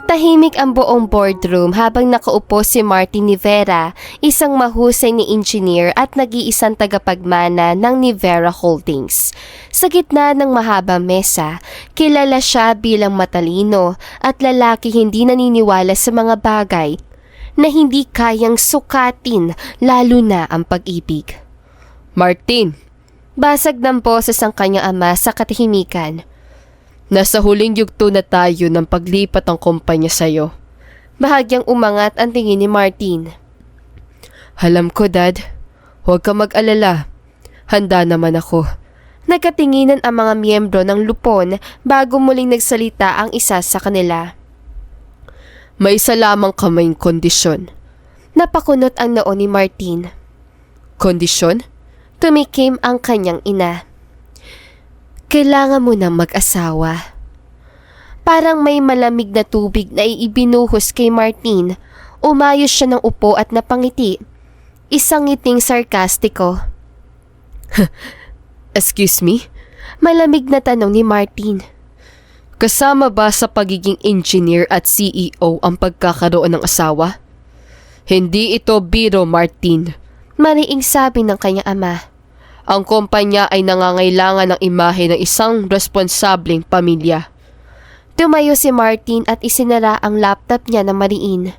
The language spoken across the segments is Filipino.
Tahimik ang buong boardroom habang nakaupo si Martin Nivera, isang mahusay ni engineer at nag-iisang tagapagmana ng Nivera Holdings. Sa gitna ng mahabang mesa, kilala siya bilang matalino at lalaki hindi naniniwala sa mga bagay na hindi kayang sukatin, lalo na ang pag-ibig. Martin, Basag ng boses ang kanyang ama sa katahimikan. nasa huling yugto na tayo ng paglipat ng kumpanya sa'yo. Bahagyang umangat ang tingin ni Martin. Alam ko, Dad. Huwag ka mag-alala. Handa naman ako. Nagkatinginan ang mga miyembro ng lupon bago muling nagsalita ang isa sa kanila. May isa lamang kaming kondisyon. Napakunot ang noo ni Martin. Kondisyon? Tumikim ang kanyang ina. Kailangan mo nang mag-asawa. Parang may malamig na tubig na ibinuhos kay Martin. Umayos siya ng upo at napangiti. Isang ngiting sarkastiko. Excuse me? Malamig na tanong ni Martin. Kasama ba sa pagiging engineer at CEO ang pagkakaroon ng asawa? Hindi ito biro, Martin. Mariing sabi ng kanyang ama. Ang kumpanya ay nangangailangan ng imahe ng isang responsableng pamilya. Tumayo si Martin at isinara ang laptop niya na mariin.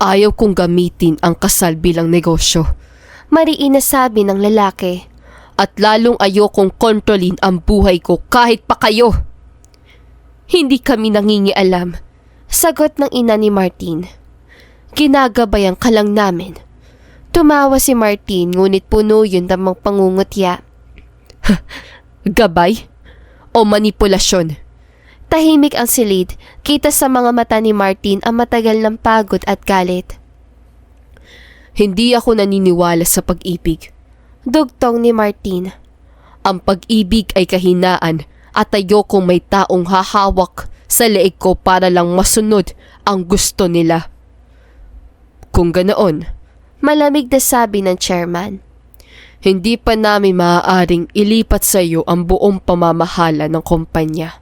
Ayaw kong gamitin ang kasal bilang negosyo. Mariin na sabi ng lalaki. At lalong ayokong kontrolin ang buhay ko kahit pa kayo. Hindi kami nangingialam. Sagot ng ina ni Martin. Ginagabayan ka lang namin. Tumawa si Martin ngunit puno yun ng pangungutya. Gabay? O manipulasyon? Tahimik ang silid, kita sa mga mata ni Martin ang matagal ng pagod at galit. Hindi ako naniniwala sa pag-ibig. Dugtong ni Martin. Ang pag-ibig ay kahinaan at ayokong may taong hahawak sa leeg ko para lang masunod ang gusto nila. Kung ganoon, malamig na sabi ng chairman. Hindi pa namin maaaring ilipat sa iyo ang buong pamamahala ng kumpanya.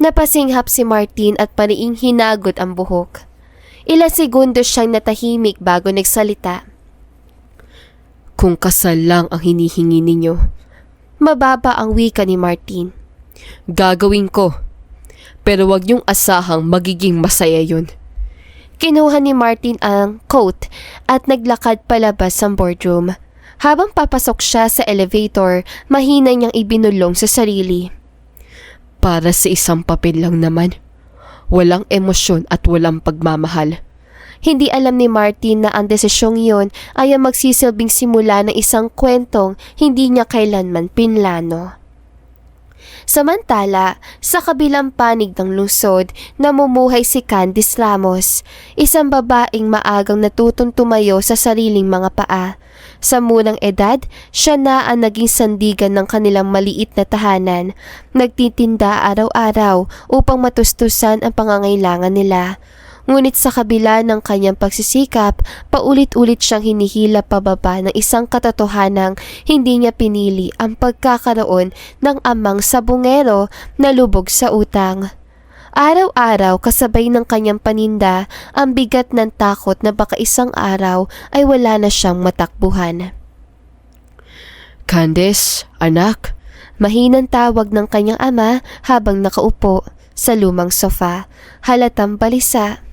Napasinghap si Martin at paniing hinagot ang buhok. Ilang segundo siyang natahimik bago nagsalita. Kung kasal lang ang hinihingi ninyo. Mababa ang wika ni Martin. Gagawin ko. Pero wag niyong asahang magiging masaya yun. Kinuha ni Martin ang coat at naglakad palabas sa boardroom. Habang papasok siya sa elevator, mahina niyang ibinulong sa sarili. Para sa isang papel lang naman. Walang emosyon at walang pagmamahal. Hindi alam ni Martin na ang desisyong yun ay ang magsisilbing simula ng isang kwentong hindi niya kailanman pinlano. Samantala, sa kabilang panig ng lungsod, namumuhay si Candice Ramos, isang babaeng maagang natutong tumayo sa sariling mga paa. Sa munang edad, siya na ang naging sandigan ng kanilang maliit na tahanan. Nagtitinda araw-araw upang matustusan ang pangangailangan nila. Ngunit sa kabila ng kanyang pagsisikap, paulit-ulit siyang hinihila pababa ng isang katotohanang hindi niya pinili ang pagkakaroon ng amang sabungero na lubog sa utang. Araw-araw kasabay ng kanyang paninda ang bigat ng takot na baka isang araw ay wala na siyang matakbuhan. Candice, anak. Mahinang tawag ng kanyang ama habang nakaupo sa lumang sofa, halatang balisa.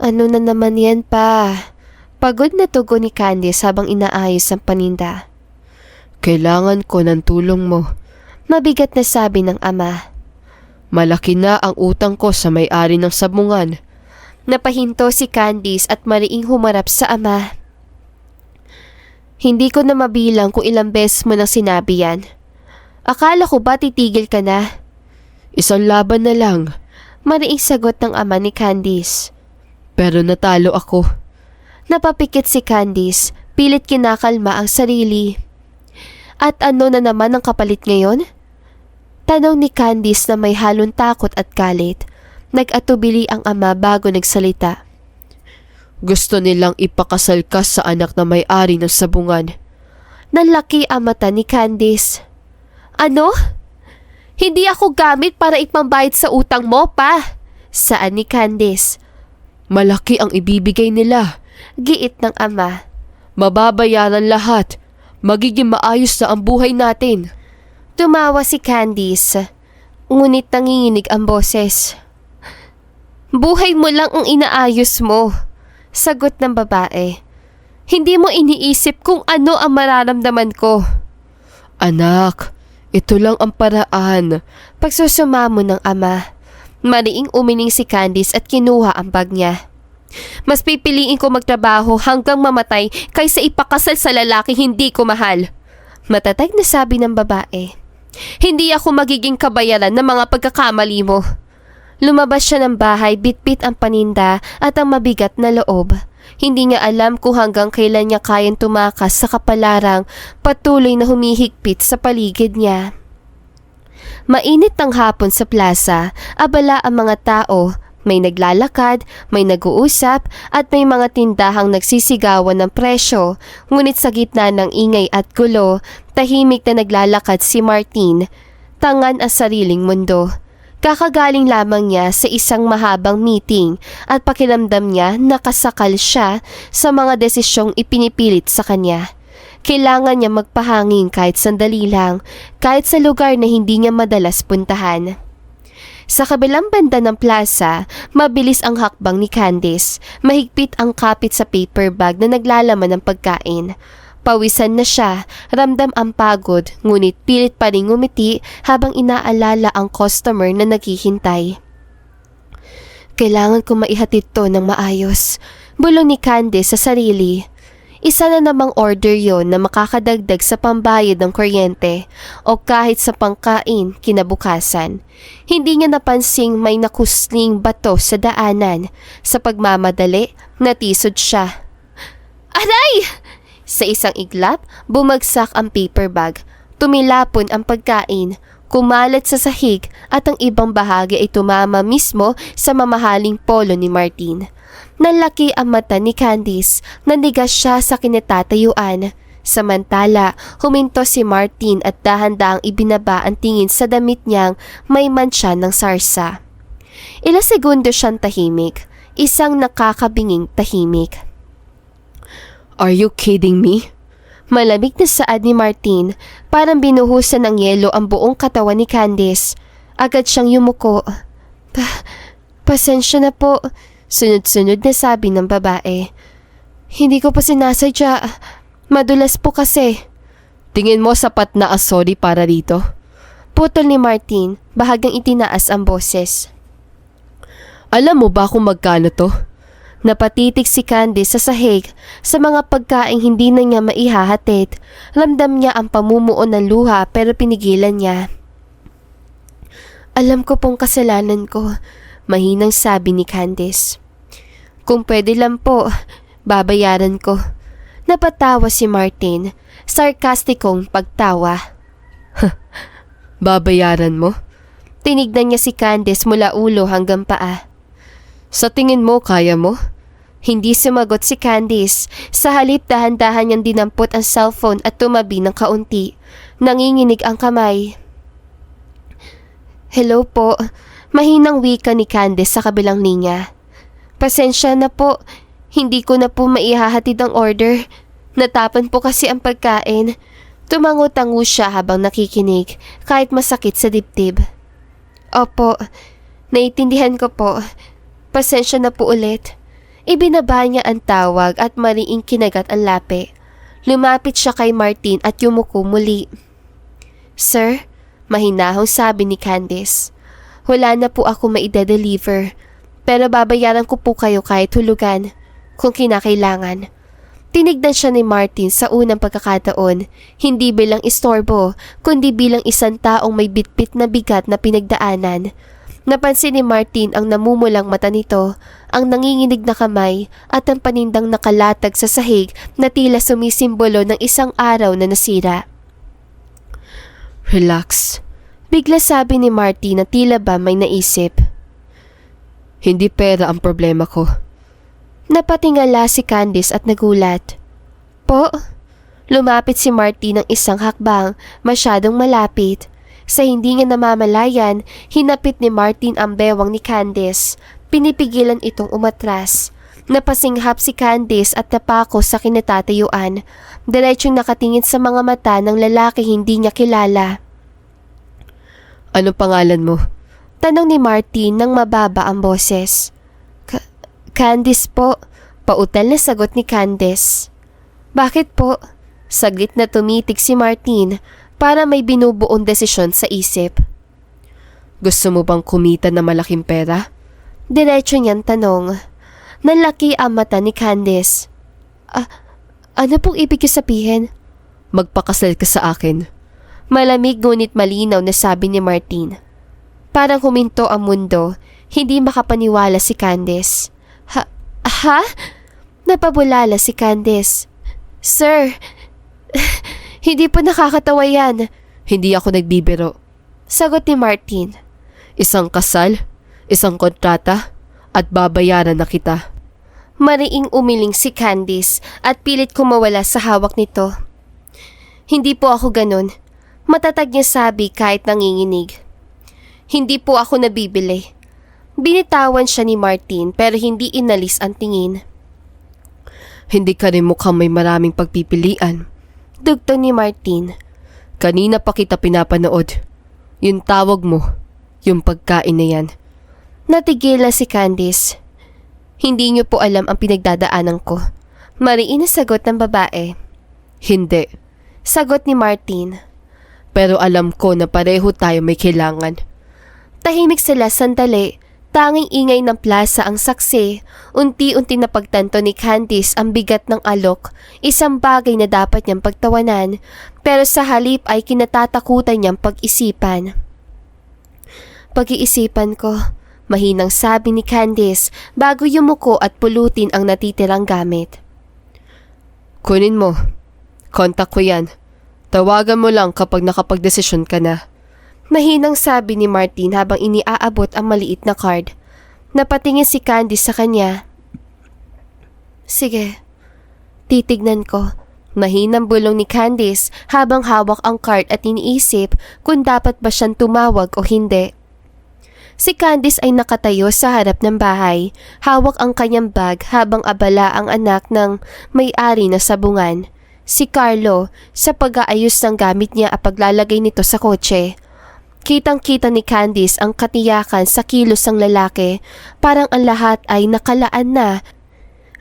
Ano na naman yan pa? Pagod na tugon ni Candice habang inaayos ang paninda. Kailangan ko ng tulong mo. Mabigat na sabi ng ama. Malaki na ang utang ko sa may-ari ng sabungan. Napahinto si Candice at mariing humarap sa ama. Hindi ko na mabilang kung ilang beses mo nang sinabi yan. Akala ko ba titigil ka na? Isang laban na lang. Mariing sagot ng ama ni Candice. Pero natalo ako. Napapikit si Candice, pilit kinakalma ang sarili. At ano na naman ang kapalit ngayon? Tanong ni Candice na may halong takot at galit. Nag-atubili ang ama bago nagsalita. Gusto nilang ipakasal ka sa anak na may-ari ng sabungan. Nanlaki ang mata ni Candice. Ano? Hindi ako gamit para ipambayad sa utang mo, pa. Saan ni Candice? Malaki ang ibibigay nila. Giit ng ama. Mababayaran lahat. Magiging maayos na ang buhay natin. Tumawa si Candice. Ngunit nanginginig ang boses. Buhay mo lang ang inaayos mo. Sagot ng babae. Hindi mo iniisip kung ano ang mararamdaman ko. Anak, ito lang ang paraan. Pagsusumamo ng ama. Mariing umiling si Candice at kinuha ang bag niya. Mas pipiliin ko magtrabaho hanggang mamatay kaysa ipakasal sa lalaki hindi ko mahal. Matatag na sabi ng babae. Hindi ako magiging kabayaran ng mga pagkakamali mo. Lumabas siya ng bahay, bitbit ang paninda at ang mabigat na loob. Hindi niya alam kung hanggang kailan niya kayang tumakas sa kapalarang patuloy na humihigpit sa paligid niya. Mainit ang hapon sa plaza, abala ang mga tao. May naglalakad, may nag-uusap at may mga tindahang nagsisigawan ng presyo. Ngunit sa gitna ng ingay at gulo, tahimik na naglalakad si Martin. Tangan ang sariling mundo. Kakagaling lamang niya sa isang mahabang meeting at pakiramdam niya nakasakal siya sa mga desisyong ipinipilit sa kanya. Kailangan niya magpahangin kahit sandali lang, kahit sa lugar na hindi niya madalas puntahan. Sa kabilang banda ng plaza, mabilis ang hakbang ni Candice. Mahigpit ang kapit sa paper bag na naglalaman ng pagkain. Pawisan na siya, ramdam ang pagod, ngunit pilit pa rin ngumiti habang inaalala ang customer na naghihintay. Kailangan ko maihatid to ng maayos. Bulong ni Candice sa sarili. Isa na namang order yon na makakadagdag sa pambayad ng kuryente o kahit sa pangkain kinabukasan. Hindi niya napansing may nakusling bato sa daanan. Sa pagmamadali, natisod siya. Aray! Sa isang iglap, bumagsak ang paper bag. Tumilapon ang pagkain, kumalat sa sahig at ang ibang bahagi ay tumama mismo sa mamahaling polo ni Martin. Nalaki ang mata ni Candice, nandigas siya sa kinatatayuan. Samantala, huminto si Martin at dahan-dahang ibinaba ang tingin sa damit niyang may mantsa ng sarsa. Ilang segundo siyang tahimik, isang nakakabinging tahimik. Are you kidding me? Malamig na saad ni Martin, parang binuhusan ng yelo ang buong katawan ni Candice. Agad siyang yumuko. Pasensya na po. Sunod-sunod na sabi ng babae. Hindi ko po sinasadya. Madulas po kasi. Tingin mo sapat na ang sorry para dito? Putol ni Martin, bahagyang itinaas ang boses. Alam mo ba kung magkano to? Napatitig si Candice sa sahig sa mga pagkaing hindi na niya maihahatid. Ramdam niya ang pamumuo ng luha pero pinigilan niya. Alam ko pong kasalanan ko, mahinang sabi ni Candice. Kung pwede lang po, babayaran ko. Napatawa si Martin, sarkastikong pagtawa. Babayaran mo? Tinignan niya si Candice mula ulo hanggang paa. Sa tingin mo, kaya mo? Hindi sumagot si Candice. Sa halip dahan-dahan niyang dinampot ang cellphone at tumabi ng kaunti. Nanginginig ang kamay. Hello po. Mahinang wika ni Candice sa kabilang linya. Pasensya na po. Hindi ko na po maihahatid ang order. Natapan po kasi ang pagkain. Tumango-tango siya habang nakikinig kahit masakit sa dibdib. Opo, naiintindihan ko po. Pasensya na po ulit. Ibinaba niya ang tawag at mariing kinagat ang lapi. Lumapit siya kay Martin at yumuko muli. Sir, mahinahong sabi ni Candice. Wala na po ako maide-deliver. Pero babayaran ko po kayo kahit hulugan kung kinakailangan. Tinignan siya ni Martin sa unang pagkakataon, hindi bilang istorbo, kundi bilang isang taong may bitbit na bigat na pinagdaanan. Napansin ni Martin ang namumulang mata nito, ang nanginginig na kamay at ang panindang nakalatag sa sahig na tila sumisimbolo ng isang araw na nasira. Relax. Bigla sabi ni Martin na tila ba may naisip. Hindi pera ang problema ko. Napatingala si Candice at nagulat. Po? Lumapit si Martin ng isang hakbang, masyadong malapit. Sa hindi niya namamalayan, hinapit ni Martin ang bewang ni Candice. Pinipigilan itong umatras. Napasinghap si Candice at napako sa kinatatayuan. Diretsyong nakatingin sa mga mata ng lalaki hindi niya kilala. Ano pangalan mo? Tanong ni Martin nang mababa ang boses. Candice po. Pautal na sagot ni Candice. Bakit po? Saglit na tumitig si Martin para may binubuong desisyon sa isip. Gusto mo bang kumita na malaking pera? Diretso niyang tanong. Nalaki ang mata ni Candice. Ano pong ibig sabihin? Magpakasal ka sa akin. Malamig ngunit malinaw na sabi ni Martin. Parang huminto ang mundo, hindi makapaniwala si Candice. Ha? Napabulala si Candice. Sir, hindi po nakakatawa yan. Hindi ako nagbibiro. Sagot ni Martin. Isang kasal, isang kontrata, at babayaran na kita. Mariing umiling si Candice at pilit kumawala sa hawak nito. Hindi po ako ganun. Matatag niya sabi kahit nanginginig. Hindi po ako nabibili. Binitawan siya ni Martin pero hindi inalis ang tingin. Hindi ka rin mukhang may maraming pagpipilian. Dugtong ni Martin. Kanina pa kita pinapanood. Yung tawag mo, yung pagkain na yan. Natigila si Candice. Hindi niyo po alam ang pinagdadaanan ko. Mariin na sagot ng babae. Hindi. Sagot ni Martin. Pero alam ko na pareho tayo may kailangan. Tahimik sila sandali. Tanging ingay ng plaza ang saksi. Unti-unti na pagtanto ni Candice ang bigat ng alok, isang bagay na dapat niyang pagtawanan, pero sa halip ay kinatatakutan niyang pag-isipan. Pag-iisipan ko, mahinang sabi ni Candice bago yumuko at pulutin ang natitirang gamit. Kunin mo. Kontak ko yan. Tawagan mo lang kapag nakapagdesisyon ka na. Mahinang sabi ni Martin habang iniaabot ang maliit na card. Napatingin si Candice sa kanya. Sige, titignan ko. Mahinang bulong ni Candice habang hawak ang card at iniisip kung dapat ba siyang tumawag o hindi. Si Candice ay nakatayo sa harap ng bahay, hawak ang kanyang bag habang abala ang anak ng may-ari na sabungan. Si Carlo, sa pag-aayos ng gamit niya at paglalagay nito sa kotse. Kitang-kita ni Candice ang katiyakan sa kilos ng lalaki, parang ang lahat ay nakalaan na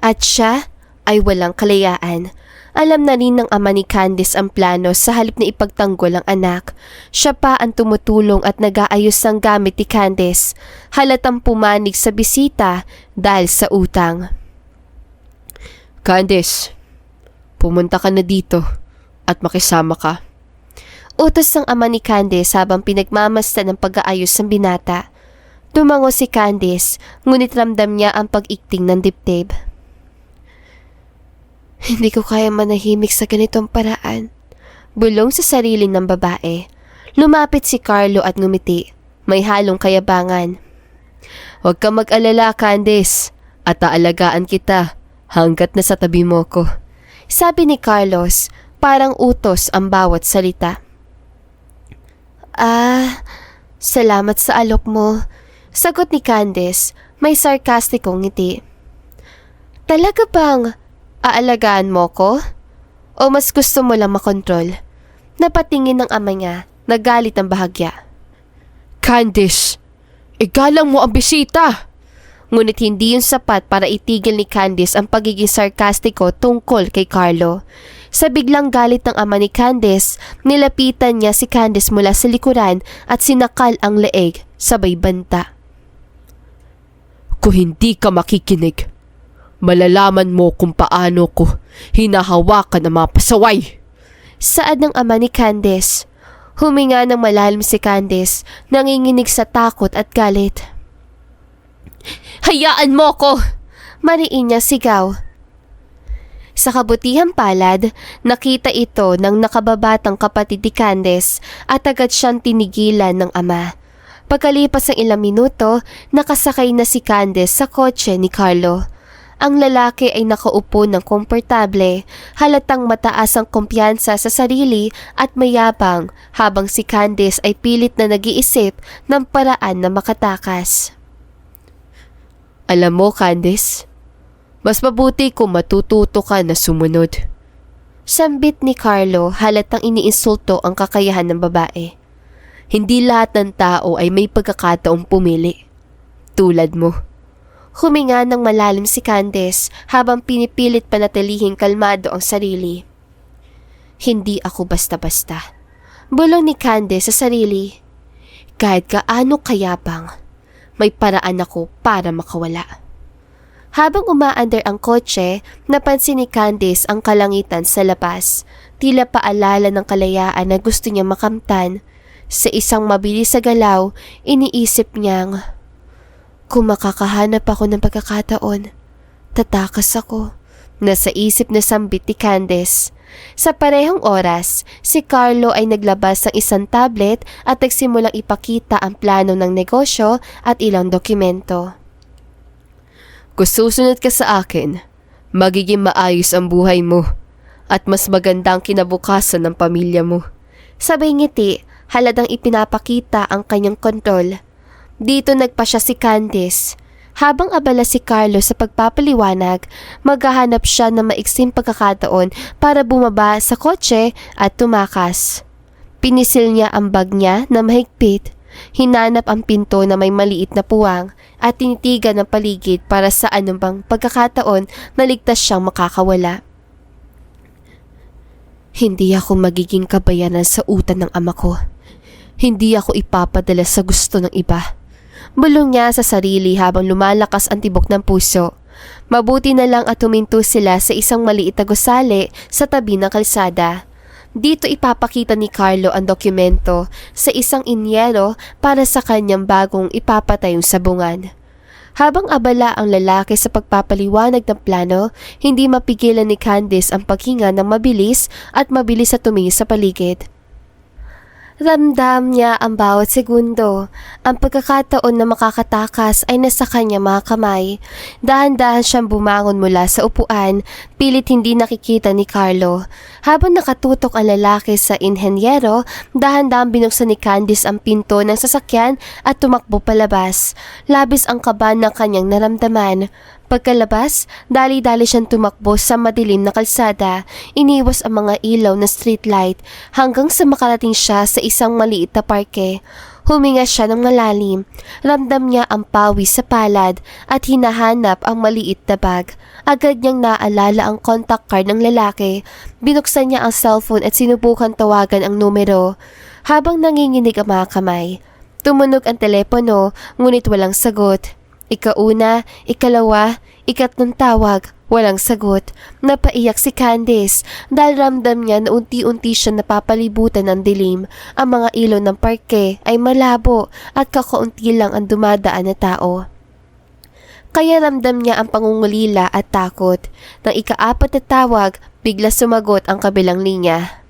at siya ay walang kalayaan. Alam na rin ng ama ni Candice ang plano sa halip na ipagtanggol ang anak. Siya pa ang tumutulong at nag-aayos ng gamit ni Candice. Halatang pumanig sa bisita dahil sa utang. Candice, pumunta ka na dito at makisama ka. Utos ng ama ni Candice habang pinagmamasdan ng pag-aayos ng binata. Tumango si Candice, ngunit ramdam niya ang pag-ikting ng dibdib. Hindi ko kaya manahimik sa ganitong paraan. Bulong sa sarili ng babae. Lumapit si Carlo at ngumiti. May halong kayabangan. Huwag ka mag-alala, Candice, at aalagaan kita hanggat nasa tabi mo ko. Sabi ni Carlos, parang utos ang bawat salita. Salamat sa alok mo. Sagot ni Candice, may sarkastikong ngiti. Talaga bang aalagaan mo ko? O mas gusto mo lang makontrol? Napatingin ng ama niya, nagalit ang bahagya. Candice, igalang mo ang bisita! Ngunit hindi yun sapat para itigil ni Candice ang pagiging sarkastiko tungkol kay Carlo. Sa biglang galit ng ama ni Candice, nilapitan niya si Candice mula sa likuran at sinakal ang leeg sabay banta. Kung hindi ka makikinig, malalaman mo kung paano ko hinahawakan ang mga pasaway. Saad ng ama ni Candice. Huminga ng malalim si Candice, nanginginig sa takot at galit. Hayaan mo ko! Mariin niya sigaw. Sa kabutihang palad, nakita ito ng nakababatang kapatid ni Candice at agad siyang tinigilan ng ama. Pagkalipas ng ilang minuto, nakasakay na si Candice sa kotse ni Carlo. Ang lalaki ay nakaupo ng komportable, halatang mataas ang kumpiyansa sa sarili at mayabang, habang si Candice ay pilit na nag-iisip ng paraan na makatakas. Alam mo, Candice, mas mabuti kung matututo ka na sumunod. Sambit ni Carlo, halatang iniinsulto ang kakayahan ng babae. Hindi lahat ng tao ay may pagkakataong pumili. Tulad mo. Huminga ng malalim si Candice habang pinipilit panatilihing kalmado ang sarili. Hindi ako basta-basta. Bulong ni Candice sa sarili. Kahit gaano kayabang, may paraan ako para makawala. Habang umaandar ang kotse, napansin ni Candice ang kalangitan sa labas. Tila paalala ng kalayaan na gusto niya makamtan. Sa isang mabilis sa galaw, iniisip niyang, kung makakahanap ako ng pagkakataon, tatakas ako. Nasa isip na sambit ni Candice. Sa parehong oras, si Carlo ay naglabas ng isang tablet at nagsimulang ipakita ang plano ng negosyo at ilang dokumento. Kung susunod ka sa akin, magiging maayos ang buhay mo at mas maganda ang kinabukasan ng pamilya mo. Sabay ngiti, halatang ipinapakita ang kanyang kontrol. Dito nagpa siya si Candice. Habang abala si Carlo sa pagpapaliwanag, maghahanap siya ng maiksing pagkakataon para bumaba sa kotse at tumakas. Pinisil niya ang bag niya na mahigpit, hinanap ang pinto na may maliit na puwang at tinitigan ng paligid para sa anumang pagkakataon na ligtas siyang makakawala. Hindi ako magiging kabayaran sa utan ng ama ko. Hindi ako ipapadala sa gusto ng iba. Bulong niya sa sarili habang lumalakas ang tibok ng puso. Mabuti na lang at huminto sila sa isang maliit na gusali sa tabi ng kalsada. Dito ipapakita ni Carlo ang dokumento sa isang inyero para sa kanyang bagong ipapatayong sabungan. Habang abala ang lalaki sa pagpapaliwanag ng plano, hindi mapigilan ni Candice ang paghinga ng mabilis at mabilis sa tumingin sa paligid. Ramdam niya ang bawat segundo. Ang pagkakataon na makakatakas ay nasa kanya mga kamay. Dahan-dahan siyang bumangon mula sa upuan, pilit hindi nakikita ni Carlo. Habang nakatutok ang lalaki sa inhenyero, dahan-dahan binuksan ni Candice ang pinto ng sasakyan at tumakbo palabas. Labis ang kaba ng kanyang naramdaman. Pagkalabas, dali-dali siyang tumakbo sa madilim na kalsada, iniwas ang mga ilaw na streetlight hanggang sa makarating siya sa isang maliit na parke. Huminga siya ng malalim, ramdam niya ang pawis sa palad at hinahanap ang maliit na bag. Agad niyang naalala ang contact card ng lalaki, binuksan niya ang cellphone at sinubukan tawagan ang numero. Habang nanginginig ang mga kamay, tumunog ang telepono ngunit walang sagot. Ikauna, ikalawa, ikatlong tawag, walang sagot. Napaiyak si Candice dahil ramdam niya na unti-unti siya napapalibutan ng dilim. Ang mga ilaw ng parke ay malabo at kakaunti lang ang dumadaan na tao. Kaya ramdam niya ang pangungulila at takot. Nang ika-4 na tawag, bigla sumagot ang kabilang linya.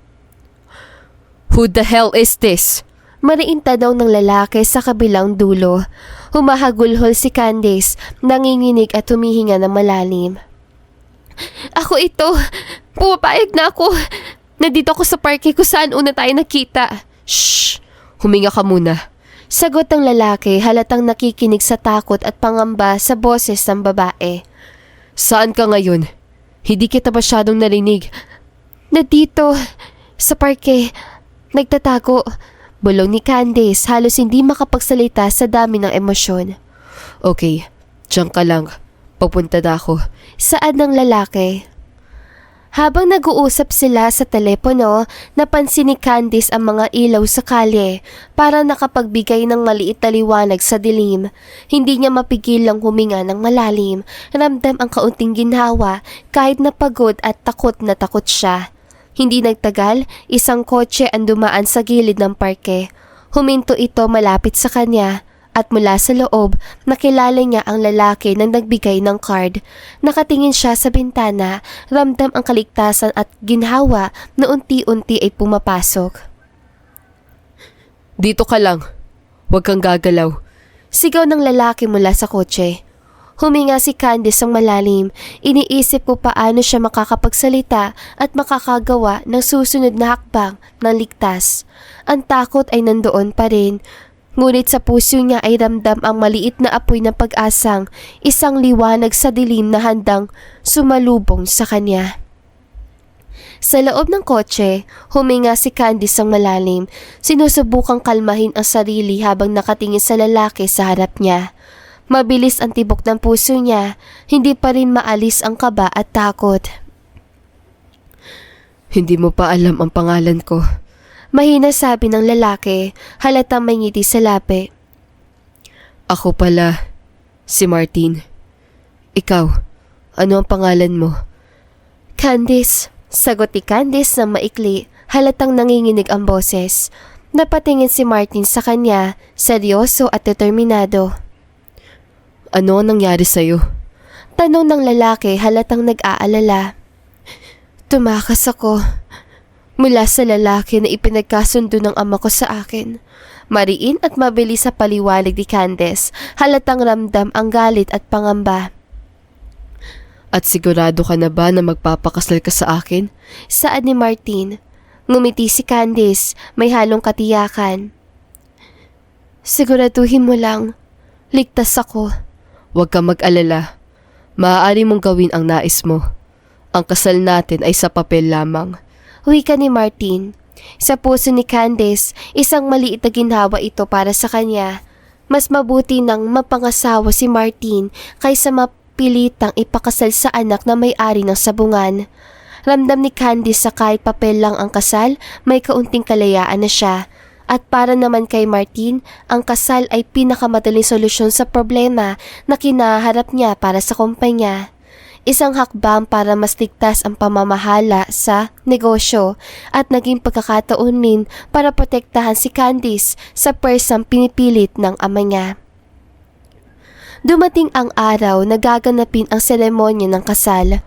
Who the hell is this? Mariin tanong ng lalaki sa kabilang dulo. Humahagulhol si Candice, nanginginig at humihinga ng malalim. Ako ito. Pumapayag na ako. Nandito ako sa parke kung saan una tayo nakita. Shh! Huminga ka muna. Sagot ng lalaki, halatang nakikinig sa takot at pangamba sa boses ng babae. Saan ka ngayon? Hindi kita masyadong narinig. Nandito, sa parke. Nagtatago. Bulong ni Candice, halos hindi makapagsalita sa dami ng emosyon. Okay, diyan ka lang. Papunta na ako. Saad ng lalaki. Habang nag-uusap sila sa telepono, napansin ni Candice ang mga ilaw sa kalye para nakapagbigay ng maliit na liwanag sa dilim. Hindi niya mapigilang huminga ng malalim. Ramdam ang kaunting ginhawa kahit napagod at takot na takot siya. Hindi nagtagal, isang kotse ang dumaan sa gilid ng parke. Huminto ito malapit sa kanya at mula sa loob, nakilala niya ang lalaki na nagbigay ng card. Nakatingin siya sa bintana, ramdam ang kaligtasan at ginhawa na unti-unti ay pumapasok. Dito ka lang. Huwag kang gagalaw. Sigaw ng lalaki mula sa kotse. Huminga si Candice ng malalim. Iniisip ko paano siya makakapagsalita at makakagawa ng susunod na hakbang ng ligtas. Ang takot ay nandoon pa rin. Ngunit sa puso niya ay ramdam ang maliit na apoy ng pag-asang, isang liwanag sa dilim na handang sumalubong sa kanya. Sa loob ng kotse, huminga si Candice ng malalim. Sinusubukang kalmahin ang sarili habang nakatingin sa lalaki sa harap niya. Mabilis ang tibok ng puso niya, hindi pa rin maalis ang kaba at takot. Hindi mo pa alam ang pangalan ko. Mahina sabi ng lalaki, halatang may ngiti sa labi. Ako pala, si Martin. Ikaw, ano ang pangalan mo? Candice, sagot ni Candice ng maikli, halatang nanginginig ang boses. Napatingin si Martin sa kanya, seryoso at determinado. Ano ang nangyari sa'yo? Tanong ng lalaki halatang nag-aalala. Tumakas ako mula sa lalaki na ipinagkasundo ng ama ko sa akin. Mariin at mabilis sa paliwanag ni Candice, halatang ramdam ang galit at pangamba. At sigurado ka na ba na magpapakasal ka sa akin? Saad ni Martin. Ngumiti si Candice, may halong katiyakan. Siguraduhin mo lang, ligtas ako. Huwag ka mag-alala. Maaari mong gawin ang nais mo. Ang kasal natin ay sa papel lamang. Wika ni Martin. Sa puso ni Candice, isang maliit na ginhawa ito para sa kanya. Mas mabuti nang mapangasawa si Martin kaysa mapilitang ipakasal sa anak na may-ari ng sabungan. Ramdam ni Candice sa kahit papel lang ang kasal, may kaunting kalayaan na siya. At para naman kay Martin, ang kasal ay pinakamadaling solusyon sa problema na kinaharap niya para sa kumpanya. Isang hakbang para mas ligtas ang pamamahala sa negosyo at naging pagkakataon din para protektahan si Candice sa persang pinipilit ng ama niya. Dumating ang araw na gaganapin ang seremonya ng kasal.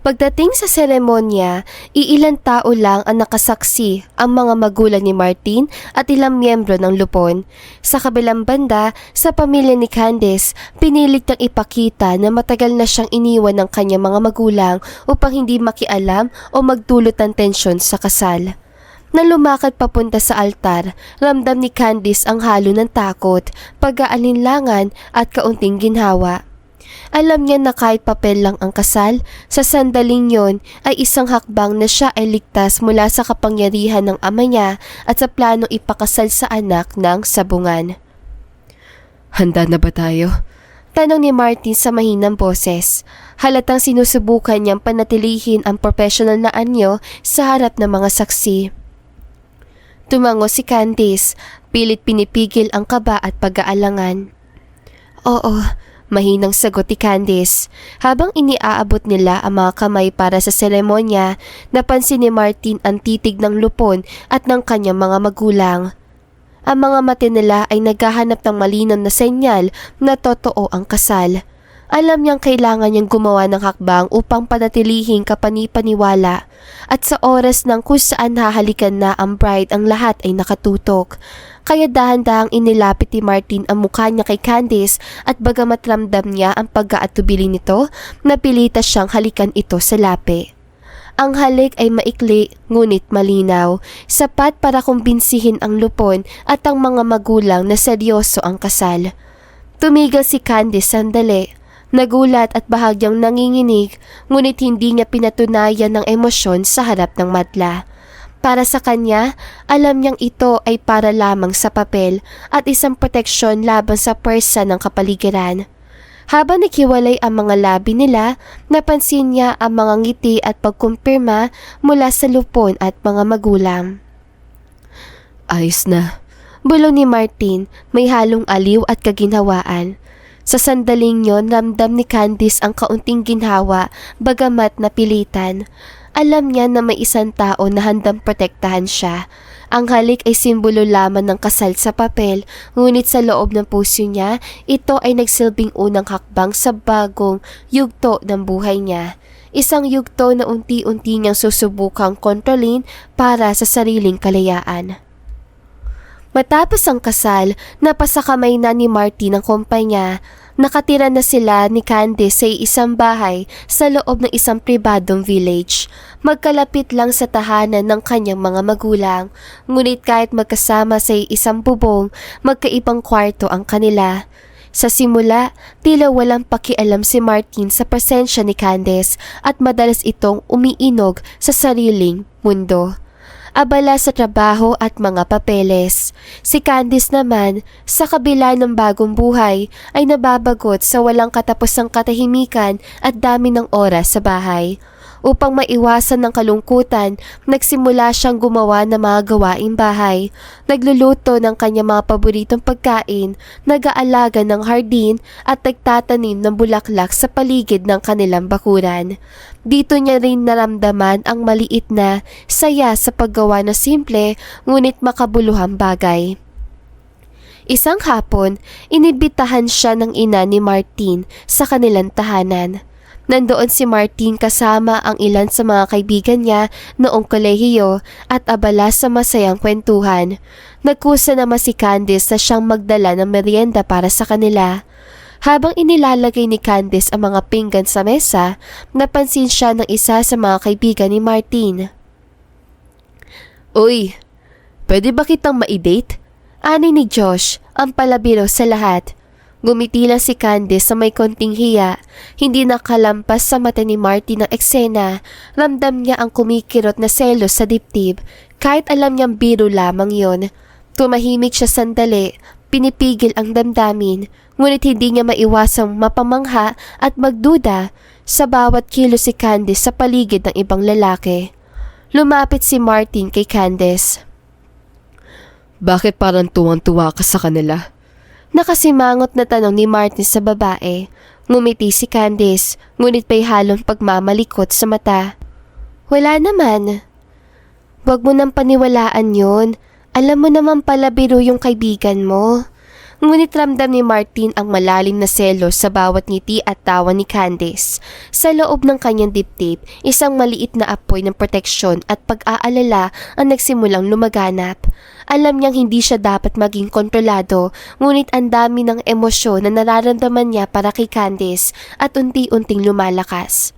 Pagdating sa seremonya, iilang tao lang ang nakasaksi, ang mga magulang ni Martin at ilang miyembro ng lupon. Sa kabilang banda, sa pamilya ni Candice, pinilit niyang ipakita na matagal na siyang iniwan ng kanyang mga magulang upang hindi makialam o magdulot ng tensyon sa kasal. Nang lumakad papunta sa altar, ramdam ni Candice ang halo ng takot, pag-aalinlangan at kaunting ginhawa. Alam niya na kahit papel lang ang kasal, sa sandaling yon ay isang hakbang na siya ay ligtas mula sa kapangyarihan ng ama niya at sa planong ipakasal sa anak ng sabungan. Handa na ba tayo? Tanong ni Martin sa mahinang boses. Halatang sinusubukan niyang panatilihin ang professional na anyo sa harap ng mga saksi. Tumango si Candice, pilit pinipigil ang kaba at pag-aalangan. Oo, mahinang sagot ni Candice. Habang iniaabot nila ang mga kamay para sa seremonya, napansin ni Martin ang titig ng lupon at ng kanyang mga magulang. Ang mga mata nila ay naghahanap ng malinaw na senyal na totoo ang kasal. Alam niyang kailangan niyang gumawa ng hakbang upang panatilihing kapanipaniwala at sa oras ng kung saan hahalikan na ang bride ang lahat ay nakatutok. Kaya dahan-dahang inilapit ni Martin ang mukha niya kay Candice at bagamat ramdam niya ang pag-aatubili nito, napilita siyang halikan ito sa lapi. Ang halik ay maikli ngunit malinaw, sapat para kumbinsihin ang lupon at ang mga magulang na seryoso ang kasal. Tumigil si Candice sandali. Nagulat at bahagyang nanginginig, ngunit hindi niya pinatunayan ng emosyon sa harap ng madla. Para sa kanya, alam niyang ito ay para lamang sa papel at isang proteksyon laban sa persa ng kapaligiran. Habang nakiwalay ang mga labi nila, napansin niya ang mga ngiti at pagkumpirma mula sa lupon at mga magulang. Ayos na. Bulong ni Martin, may halong aliw at kaginhawaan. Sa sandaling yon, ramdam ni Candice ang kaunting ginhawa, bagamat napilitan. Alam niya na may isang tao na handang protektahan siya. Ang halik ay simbolo lamang ng kasal sa papel, ngunit sa loob ng puso niya, ito ay nagsilbing unang hakbang sa bagong yugto ng buhay niya. Isang yugto na unti-unti niyang susubukang kontrolin para sa sariling kalayaan. Matapos ang kasal, napasakamay na ni Martin ang kumpanya. Nakatira na sila ni Candice sa isang bahay sa loob ng isang pribadong village. Magkalapit lang sa tahanan ng kanyang mga magulang. Ngunit kahit magkasama sa isang bubong, magkaibang kwarto ang kanila. Sa simula, tila walang pakialam si Martin sa presensya ni Candice at madalas itong umiinog sa sariling mundo. Abala sa trabaho at mga papeles. Si Candice naman, sa kabila ng bagong buhay, ay nababagot sa walang katapusang katahimikan at dami ng oras sa bahay. Upang maiwasan ng kalungkutan, nagsimula siyang gumawa ng mga gawaing bahay. Nagluluto ng kanyang mga paboritong pagkain, nag-aalaga ng hardin at nagtatanim ng bulaklak sa paligid ng kanilang bakuran. Dito niya rin naramdaman ang maliit na saya sa paggawa na simple ngunit makabuluhang bagay. Isang hapon, inibitahan siya ng ina ni Martin sa kanilang tahanan. Nandoon si Martin kasama ang ilan sa mga kaibigan niya noong kolehiyo at abala sa masayang kwentuhan. Nagkusa naman si Candice na siyang magdala ng merienda para sa kanila. Habang inilalagay ni Candice ang mga pinggan sa mesa, napansin siya ng isa sa mga kaibigan ni Martin. Uy, pwede ba kitang ma-date? Ani ni Josh, ang palabiro sa lahat. Gumiti lang si Candice sa may konting hiya. Hindi nakalampas sa mata ni Martin ang eksena. Ramdam niya ang kumikirot na selos sa dibdib. Kahit alam niyang biro lamang yon. Tumahimik siya sandali. Pinipigil ang damdamin. Ngunit hindi niya maiwasang mapamangha at magduda sa bawat kilo si Candice sa paligid ng ibang lalaki. Lumapit si Martin kay Candice. Bakit parang tuwang-tuwa ka sa kanila? Nakasimangot na tanong ni Martin sa babae. Ngumiti si Candice, ngunit may halong pagmamalikot sa mata. Wala naman. Huwag mo nang paniwalaan yun. Alam mo naman pala biro yung kaibigan mo. Ngunit ramdam ni Martin ang malalim na selos sa bawat ngiti at tawa ni Candice. Sa loob ng kanyang dibdib, isang maliit na apoy ng proteksyon at pag-aalala ang nagsimulang lumaganap. Alam niyang hindi siya dapat maging kontrolado, ngunit ang dami ng emosyon na nararamdaman niya para kay Candice at unti-unting lumalakas.